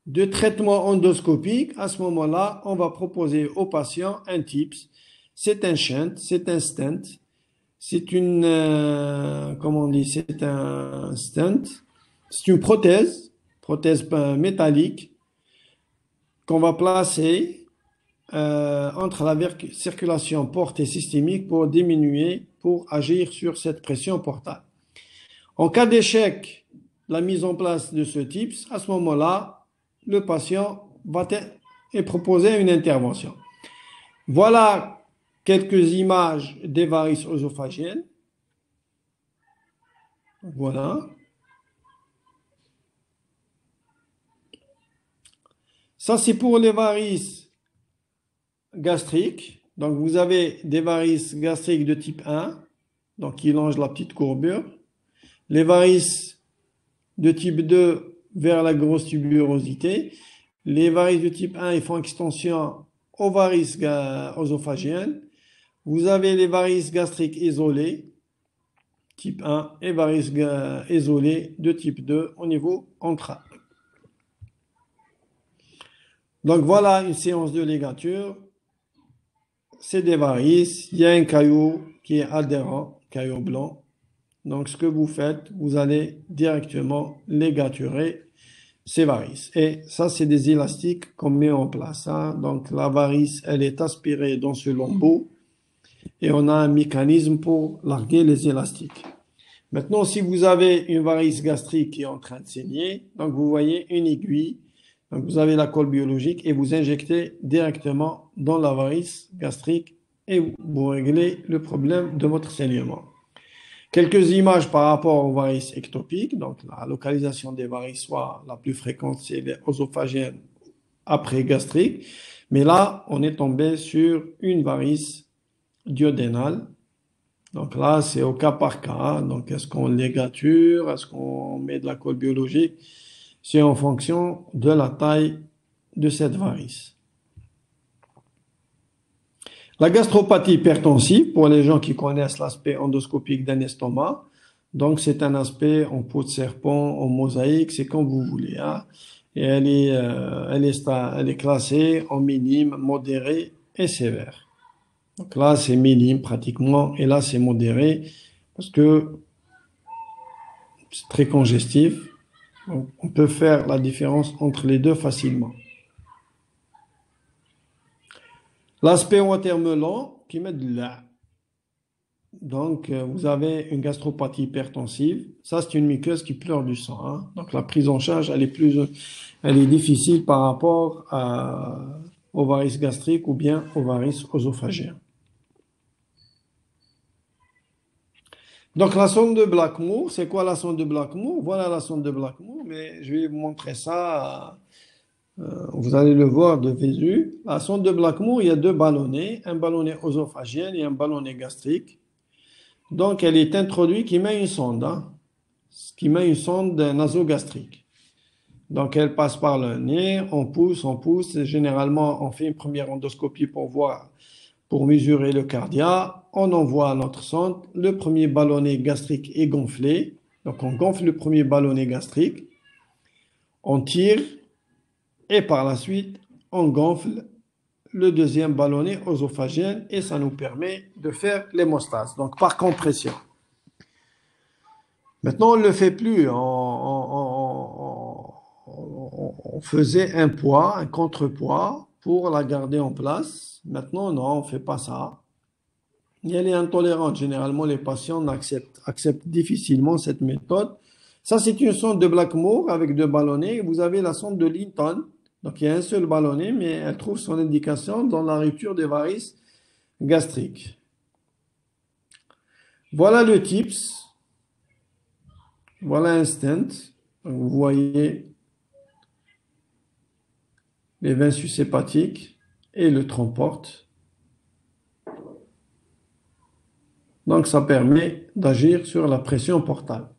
de traitement endoscopique, à ce moment-là, on va proposer au patient un TIPS. C'est un shunt, c'est un stent, c'est c'est un stent, c'est une prothèse métallique qu'on va placer entre la circulation porte et systémique pour agir sur cette pression portale. En cas d'échec, la mise en place de ce TIPS, à ce moment-là, le patient est proposé une intervention. Voilà quelques images des varices œsophagiennes. Voilà. Ça, c'est pour les varices gastriques. Donc, vous avez des varices gastriques de type 1, donc qui longent la petite courbure. Les varices de type 2 vers la grosse tuberosité. Les varices de type 1, ils font extension aux varices œsophagiennes. Vous avez les varices gastriques isolées, type 1, et varices isolées de type 2 au niveau antral. Donc voilà une séance de ligature. C'est des varices. Il y a un caillot qui est adhérent, caillot blanc. Donc ce que vous faites, vous allez directement ligaturer ces varices. Et ça, c'est des élastiques qu'on met en place. Donc la varice, elle est aspirée dans ce lambeau et on a un mécanisme pour larguer les élastiques. Maintenant, si vous avez une varice gastrique qui est en train de saigner, donc vous voyez une aiguille, donc vous avez la colle biologique et vous injectez directement dans la varice gastrique et vous réglez le problème de votre saignement. Quelques images par rapport aux varices ectopiques. Donc, la localisation des varices, soit la plus fréquente, c'est les œsophagiennes après gastrique. Mais là, on est tombé sur une varice duodénale. Donc là, c'est au cas par cas. Donc, est-ce qu'on ligature? Est-ce qu'on met de la colle biologique? C'est en fonction de la taille de cette varice. La gastropathie hypertensive, pour les gens qui connaissent l'aspect endoscopique d'un estomac, donc c'est un aspect en peau de serpent, en mosaïque, c'est comme vous voulez. Et elle est classée en minime, modéré et sévère. Donc là, c'est minime pratiquement, et là, c'est modéré, parce que c'est très congestif. Donc, on peut faire la différence entre les deux facilement. L'aspect watermelon, qui met de là. Donc, vous avez une gastropathie hypertensive. Ça, c'est une muqueuse qui pleure du sang, hein. Donc, la prise en charge, elle est difficile par rapport aux varices gastriques ou bien aux varices œsophagiennes. Donc, la sonde de Blackmore, c'est quoi la sonde de Blackmore? Voilà la sonde de Blackmore, mais je vais vous montrer ça. Vous allez le voir de visu. La sonde de Blackmore, il y a deux ballonnets, un ballonnet œsophagien et un ballonnet gastrique. Donc, elle est introduite qui met une sonde, hein, qui met une sonde nasogastrique. Donc, elle passe par le nez, on pousse. Généralement, on fait une première endoscopie pour voir, pour mesurer le cardia. On envoie notre sonde. Le premier ballonnet gastrique est gonflé. Donc, on gonfle le premier ballonnet gastrique. On tire et par la suite, on gonfle le deuxième ballonnet œsophagien et ça nous permet de faire l'hémostase, donc par compression. Maintenant, on ne le fait plus. On faisait un poids, un contrepoids pour la garder en place. Maintenant, non, on ne fait pas ça. Et elle est intolérante. Généralement, les patients acceptent difficilement cette méthode. Ça, c'est une sonde de Blackmore avec deux ballonnets. Vous avez la sonde de Linton. Donc, il y a un seul ballonnet, mais elle trouve son indication dans la rupture des varices gastriques. Voilà le TIPS. Voilà un stent. Donc, vous voyez les veines sushépatiques et le tromporte. Donc, ça permet d'agir sur la pression portale.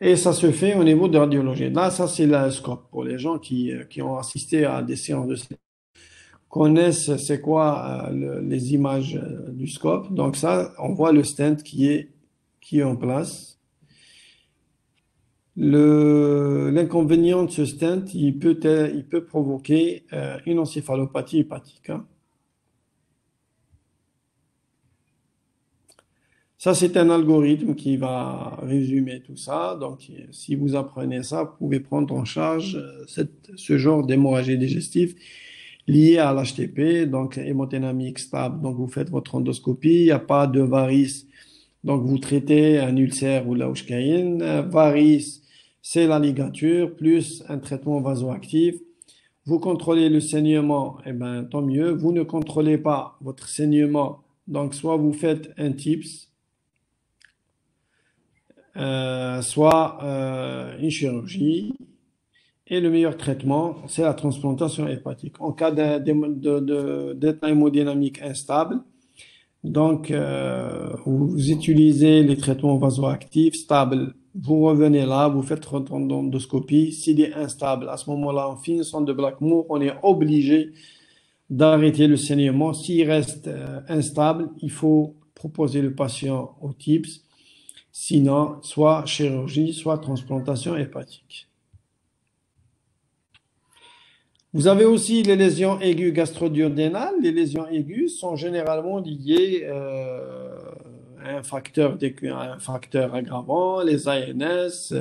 Et ça se fait au niveau de radiologie. Là, ça, c'est la scope. Pour les gens qui ont assisté à des séances de connaissent c'est quoi les images du scope. Donc ça, on voit le stent qui est en place. L'inconvénient de ce stent, il peut provoquer une encéphalopathie hépatique, hein. Ça, c'est un algorithme qui va résumer tout ça. Donc, si vous apprenez ça, vous pouvez prendre en charge ce genre d'hémorragie digestive liée à l'HTP, donc hémodynamique stable. Donc, vous faites votre endoscopie, il n'y a pas de varices. Donc, vous traitez un ulcère ou la Hauschkein. Varices, c'est la ligature, plus un traitement vasoactif. Vous contrôlez le saignement, eh ben, tant mieux. Vous ne contrôlez pas votre saignement. Donc, soit vous faites un TIPS, soit une chirurgie. Et le meilleur traitement, c'est la transplantation hépatique. En cas d'état hémodynamique instable, donc vous utilisez les traitements vasoactifs stables. Vous revenez là, vous faites votre endoscopie. S'il est instable, à ce moment-là, en finissant de Blackmore, on est obligé d'arrêter le saignement. S'il reste instable, il faut proposer le patient au TIPS. Sinon, soit chirurgie, soit transplantation hépatique. Vous avez aussi les lésions aiguës gastro-duodénales. Les lésions aiguës sont généralement liées à un facteur aggravant, les ANS,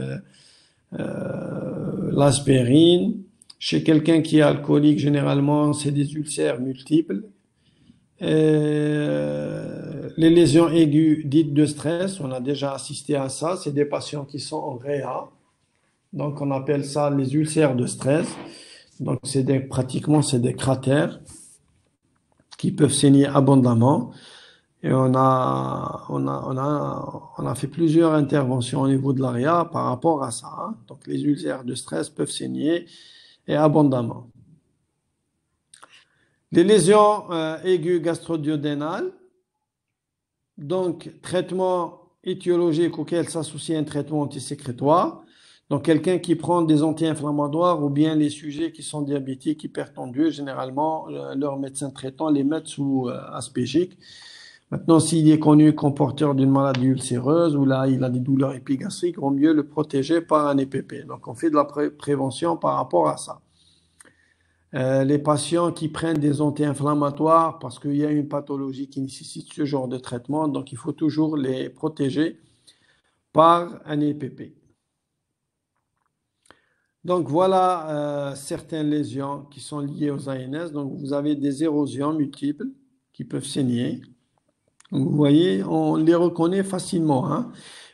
l'aspirine. Chez quelqu'un qui est alcoolique, généralement, c'est des ulcères multiples. Les lésions aiguës dites de stress, on a déjà assisté à ça. C'est des patients qui sont en réa. Donc, on appelle ça les ulcères de stress. Donc, pratiquement, c'est des cratères qui peuvent saigner abondamment. Et on a fait plusieurs interventions au niveau de l'ARIA par rapport à ça, hein. Donc, les ulcères de stress peuvent saigner et abondamment. Les lésions aiguës gastro-duodénales, donc, traitement étiologique auquel s'associe un traitement antisécrétoire. Donc, quelqu'un qui prend des anti-inflammatoires ou bien les sujets qui sont diabétiques, hypertendus, généralement, leur médecin traitant les met sous aspégique. Maintenant, s'il est connu comme porteur d'une maladie ulcéreuse ou là, il a des douleurs épigastriques, il vaut mieux le protéger par un EPP. Donc, on fait de la prévention par rapport à ça. Les patients qui prennent des anti-inflammatoires parce qu'il y a une pathologie qui nécessite ce genre de traitement, donc il faut toujours les protéger par un EPP. Donc voilà certaines lésions qui sont liées aux ANS. Donc vous avez des érosions multiples qui peuvent saigner. Donc, vous voyez, on les reconnaît facilement, hein.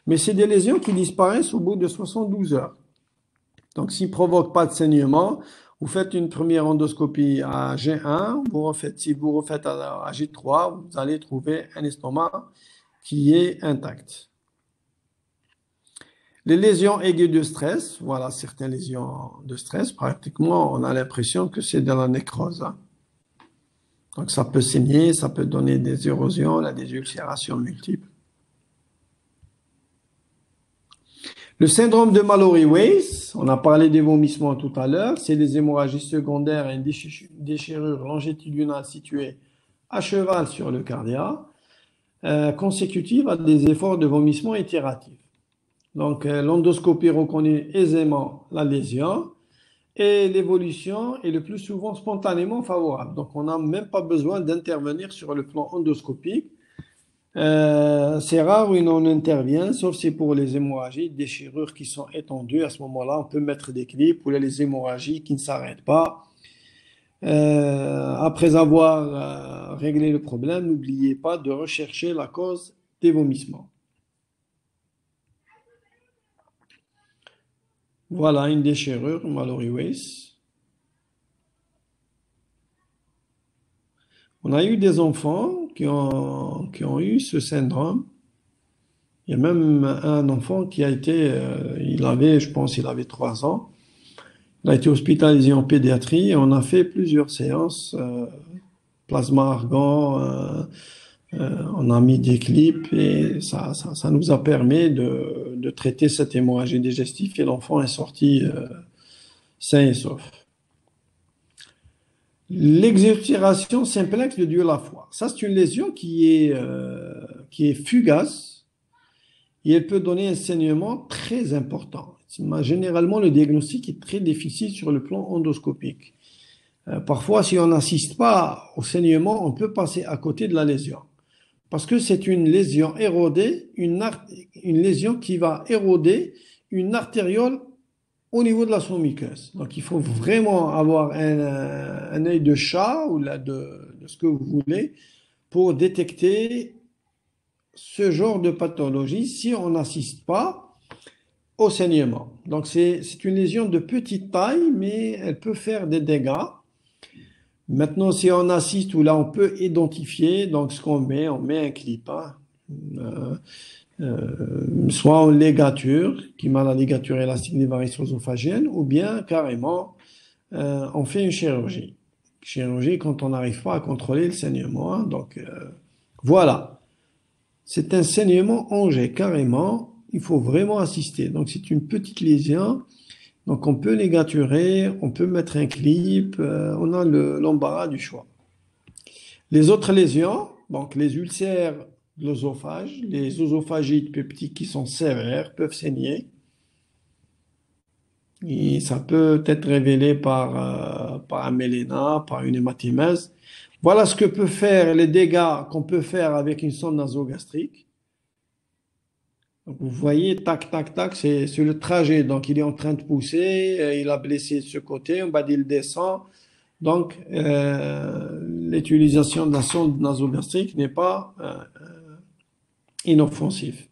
Mais c'est des lésions qui disparaissent au bout de 72 heures. Donc s'ils ne provoquent pas de saignement, vous faites une première endoscopie à G1, si vous refaites à G3, vous allez trouver un estomac qui est intact. Les lésions aiguës de stress, voilà certaines lésions de stress, pratiquement on a l'impression que c'est de la nécrose, hein. Donc ça peut saigner, ça peut donner des érosions, là, des ulcérations multiples. Le syndrome de Mallory-Weiss, on a parlé des vomissements tout à l'heure, c'est des hémorragies secondaires et une déchirure longitudinale située à cheval sur le cardia, consécutive à des efforts de vomissement itératifs. Donc l'endoscopie reconnaît aisément la lésion et l'évolution est le plus souvent spontanément favorable. Donc on n'a même pas besoin d'intervenir sur le plan endoscopique. C'est rare où on intervient, sauf c'est pour les hémorragies, déchirures qui sont étendues. À ce moment-là, on peut mettre des clips ou les hémorragies qui ne s'arrêtent pas. Après avoir réglé le problème, n'oubliez pas de rechercher la cause des vomissements. Voilà une déchirure, Mallory-Weiss. On a eu des enfants qui ont eu ce syndrome. Il y a même un enfant qui a été, je pense, il avait 3 ans. Il a été hospitalisé en pédiatrie et on a fait plusieurs séances, plasma argan, on a mis des clips et ça nous a permis de traiter cette hémorragie digestive et l'enfant est sorti sain et sauf. L'exulcération simplex de Dieu la foi. Ça, c'est une lésion qui est fugace et elle peut donner un saignement très important. Généralement, le diagnostic est très difficile sur le plan endoscopique. Parfois, si on n'assiste pas au saignement, on peut passer à côté de la lésion. Parce que c'est une lésion érodée, une lésion qui va éroder une artériole au niveau de la muqueuse. Donc, il faut vraiment avoir un œil de chat ou de ce que vous voulez pour détecter ce genre de pathologie si on n'assiste pas au saignement. Donc, c'est une lésion de petite taille, mais elle peut faire des dégâts. Maintenant, si on assiste ou là, on peut identifier donc ce qu'on met. On met un clip, hein. Soit en ligature, qui met la ligature élastique des varices œsophagiennes, ou bien carrément, on fait une chirurgie. Chirurgie quand on n'arrive pas à contrôler le saignement, hein. Donc, voilà. C'est un saignement en jet, carrément. Il faut vraiment assister. Donc, c'est une petite lésion. Donc, on peut ligaturer, on peut mettre un clip, on a l'embarras du choix. Les autres lésions, donc les ulcères de l'œsophage, les œsophagites peptiques qui sont sévères peuvent saigner. Et ça peut être révélé par un méléna, par une hématémèse. Voilà ce que peut faire les dégâts qu'on peut faire avec une sonde nasogastrique. Donc vous voyez, tac, tac, tac, c'est sur le trajet. Donc il est en train de pousser, il a blessé ce côté, on va dire il descend. Donc l'utilisation de la sonde nasogastrique n'est pas inoffensive.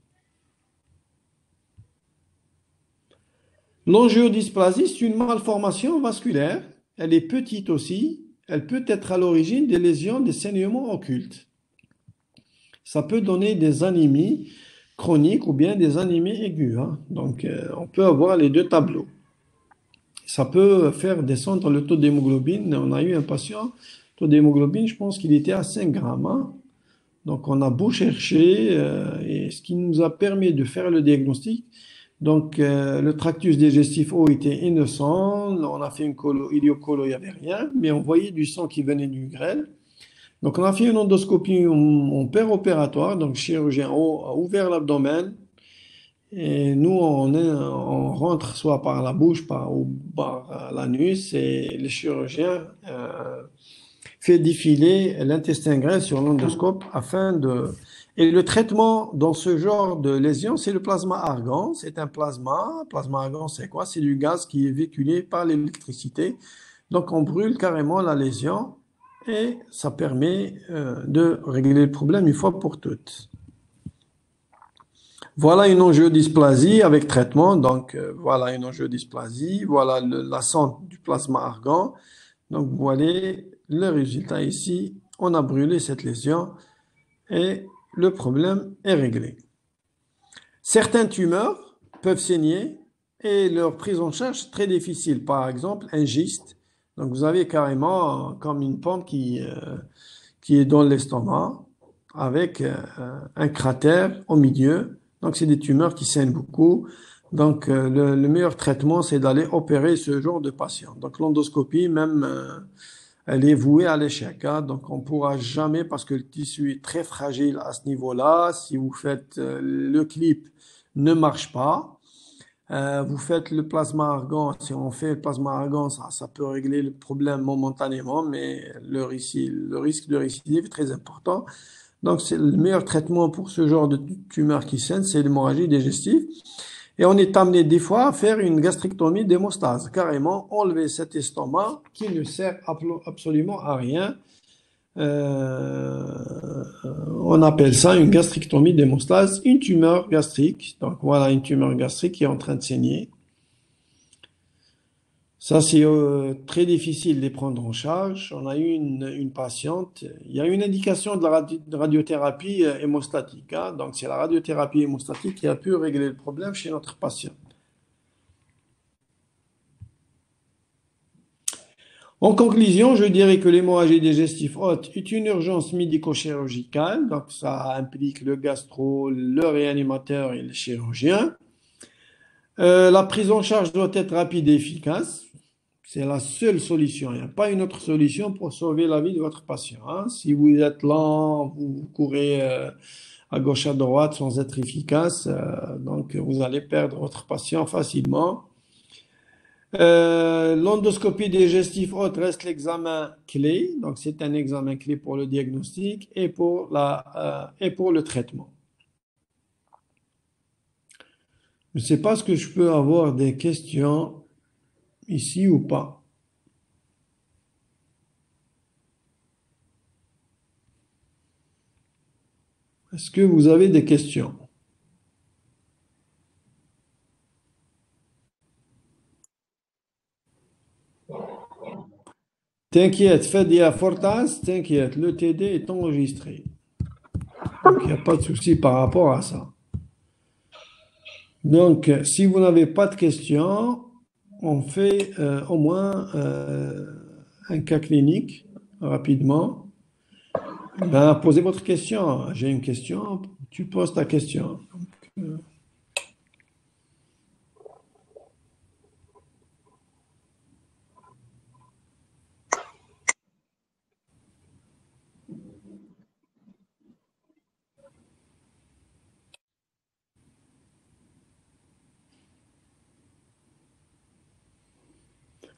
L'angiodysplasie, c'est une malformation vasculaire. Elle est petite aussi. Elle peut être à l'origine des lésions, des saignements occultes. Ça peut donner des anémies chroniques ou bien des anémies aiguës, hein. Donc, on peut avoir les deux tableaux. Ça peut faire descendre le taux d'hémoglobine. On a eu un patient, taux d'hémoglobine, je pense qu'il était à 5 grammes, hein. Donc, on a beau chercher, et ce qui nous a permis de faire le diagnostic. Donc, le tractus digestif haut était innocent. On a fait une iléocolo, il n'y avait rien, mais on voyait du sang qui venait du grêle. Donc, on a fait une endoscopie en péropératoire. Donc, le chirurgien a ouvert l'abdomen Et nous, on rentre soit par la bouche ou par l'anus et le chirurgien fait défiler l'intestin grêle sur l'endoscope afin de... Et le traitement dans ce genre de lésion, c'est le plasma argan. C'est un plasma. Plasma argan, c'est quoi? C'est du gaz qui est véhiculé par l'électricité. Donc, on brûle carrément la lésion et ça permet de régler le problème une fois pour toutes. Voilà une angiodysplasie avec traitement. Donc, voilà une angiodysplasie. Voilà la sonde du plasma argan. Donc, vous voyez le résultat ici. On a brûlé cette lésion et le problème est réglé. Certaines tumeurs peuvent saigner et leur prise en charge est très difficile. Par exemple, un gyste. Donc, vous avez carrément comme une pompe qui est dans l'estomac avec un cratère au milieu. Donc, c'est des tumeurs qui saignent beaucoup. Donc, le meilleur traitement, c'est d'aller opérer ce genre de patient. Donc, l'endoscopie, même, elle est vouée à l'échec. Hein. Donc, on ne pourra jamais, parce que le tissu est très fragile à ce niveau-là. Si vous faites le clip, ne marche pas. Vous faites le plasma argan. Si on fait le plasma argan, ça peut régler le problème momentanément, mais le risque de récidive est très important. Donc, c'est le meilleur traitement pour ce genre de tumeur qui saigne, c'est l'hémorragie digestive. Et on est amené des fois à faire une gastrectomie d'hémostase, carrément enlever cet estomac qui ne sert absolument à rien. On appelle ça une gastrectomie d'hémostase, une tumeur gastrique. Donc voilà une tumeur gastrique qui est en train de saigner. Ça, c'est très difficile de les prendre en charge. On a eu une patiente, il y a une indication de la radiothérapie hémostatique. Hein. Donc, c'est la radiothérapie hémostatique qui a pu régler le problème chez notre patient. En conclusion, je dirais que l'hémorragie digestive haute est une urgence médico-chirurgicale. Donc, ça implique le gastro, le réanimateur et le chirurgien. La prise en charge doit être rapide et efficace. C'est la seule solution. Il n'y a pas une autre solution pour sauver la vie de votre patient. Hein. Si vous êtes lent, vous courez à gauche à droite sans être efficace, donc vous allez perdre votre patient facilement. L'endoscopie digestive haute reste l'examen clé. Donc c'est un examen clé pour le diagnostic et pour le traitement. Je ne sais pas ce que je peux avoir des questions ici ou pas. Est-ce que vous avez des questions? T'inquiète, Fadia Fortas, t'inquiète, le TD est enregistré. Donc, il n'y a pas de souci par rapport à ça. Donc, si vous n'avez pas de questions, on fait au moins un cas clinique rapidement. Ben, posez votre question. J'ai une question, tu poses ta question.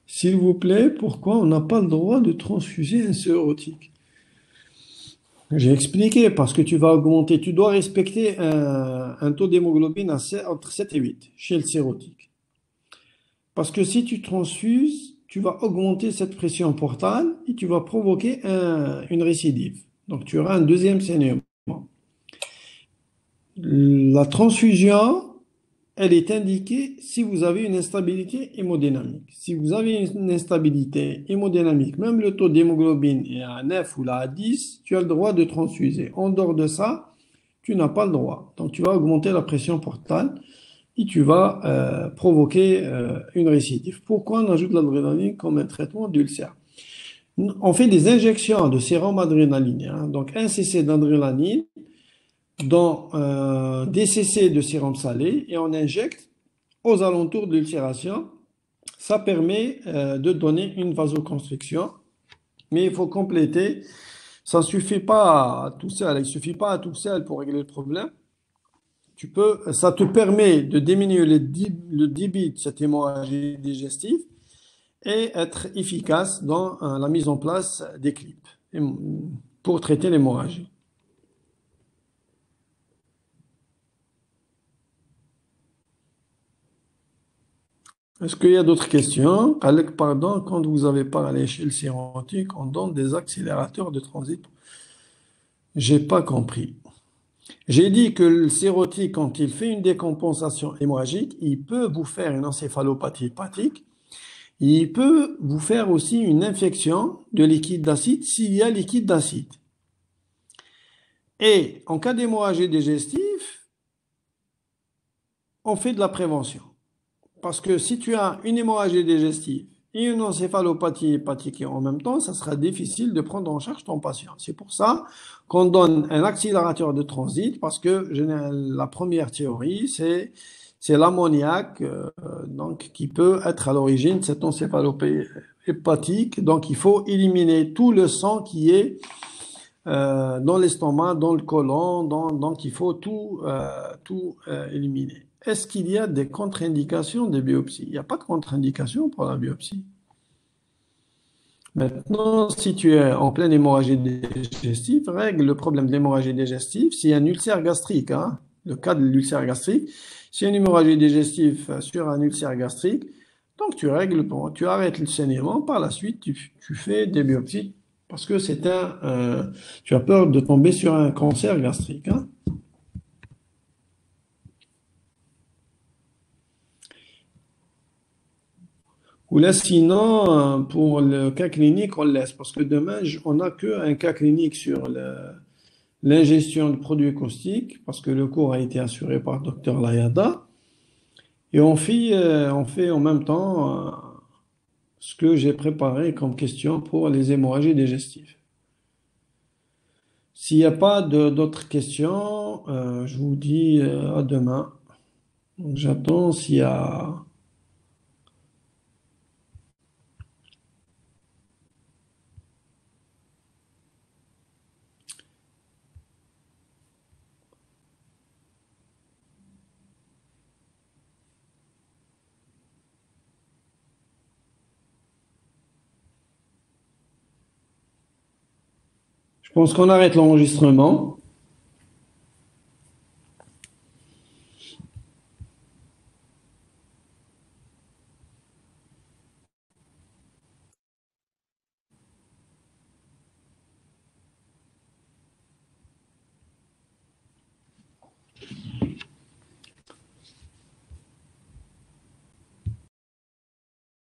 S'il vous plaît, pourquoi on n'a pas le droit de transfuser un sérotique? J'ai expliqué, parce que tu vas augmenter, tu dois respecter un taux d'hémoglobine entre 7 et 8 chez le sérotique. Parce que si tu transfuses, tu vas augmenter cette pression portale et tu vas provoquer une récidive. Donc tu auras un deuxième saignement. La transfusion, elle est indiquée si vous avez une instabilité hémodynamique. Si vous avez une instabilité hémodynamique, même le taux d'hémoglobine est à 9 ou là à 10, tu as le droit de transfuser. En dehors de ça, tu n'as pas le droit. Donc tu vas augmenter la pression portale et tu vas provoquer une récidive. Pourquoi on ajoute l'adrénaline comme un traitement d'ulcère? On fait des injections de sérum adrénalinien, donc un cc d'adrénaline dans des cc de sérum salé et on injecte aux alentours de l'ulcération. Ça permet de donner une vasoconstriction, mais il faut compléter. Ça ne suffit pas à tout seul, il ne suffit pas à tout seul pour régler le problème. Ça te permet de diminuer le débit de cette hémorragie digestive et être efficace dans la mise en place des clips pour traiter l'hémorragie. Est-ce qu'il y a d'autres questions? Alec, pardon, quand vous avez parlé chez le sérotique, on donne des accélérateurs de transit. J'ai pas compris. J'ai dit que le sérotique, quand il fait une décompensation hémorragique, il peut vous faire une encéphalopathie hépatique. Il peut vous faire aussi une infection de liquide d'acide s'il y a liquide d'acide. Et en cas d'hémorragie digestive, on fait de la prévention. Parce que si tu as une hémorragie digestive et une encéphalopathie hépatique en même temps, ça sera difficile de prendre en charge ton patient. C'est pour ça qu'on donne un accélérateur de transit, parce que la première théorie, c'est l'ammoniac donc, qui peut être à l'origine de cette encéphalopathie hépatique. Donc il faut éliminer tout le sang qui est dans l'estomac, dans le côlon, donc il faut tout éliminer. Est-ce qu'il y a des contre-indications des biopsies? Il n'y a pas de contre-indication pour la biopsie. Maintenant, si tu es en pleine hémorragie digestive, règle le problème de l'hémorragie digestive. S'il y a un ulcère gastrique, hein, le cas de l'ulcère gastrique, s'il y a une hémorragie digestive sur un ulcère gastrique, donc tu règles, tu arrêtes le saignement, par la suite tu fais des biopsies parce que tu as peur de tomber sur un cancer gastrique, hein. Ou là, sinon, pour le cas clinique, on laisse. Parce que demain, on n'a qu'un cas clinique sur l'ingestion de produits caustiques, parce que le cours a été assuré par Dr Layada. Et on fait en même temps ce que j'ai préparé comme question pour les hémorragies digestives. S'il n'y a pas d'autres questions, je vous dis à demain. Donc, j'attends s'il y a... Je pense qu'on arrête l'enregistrement.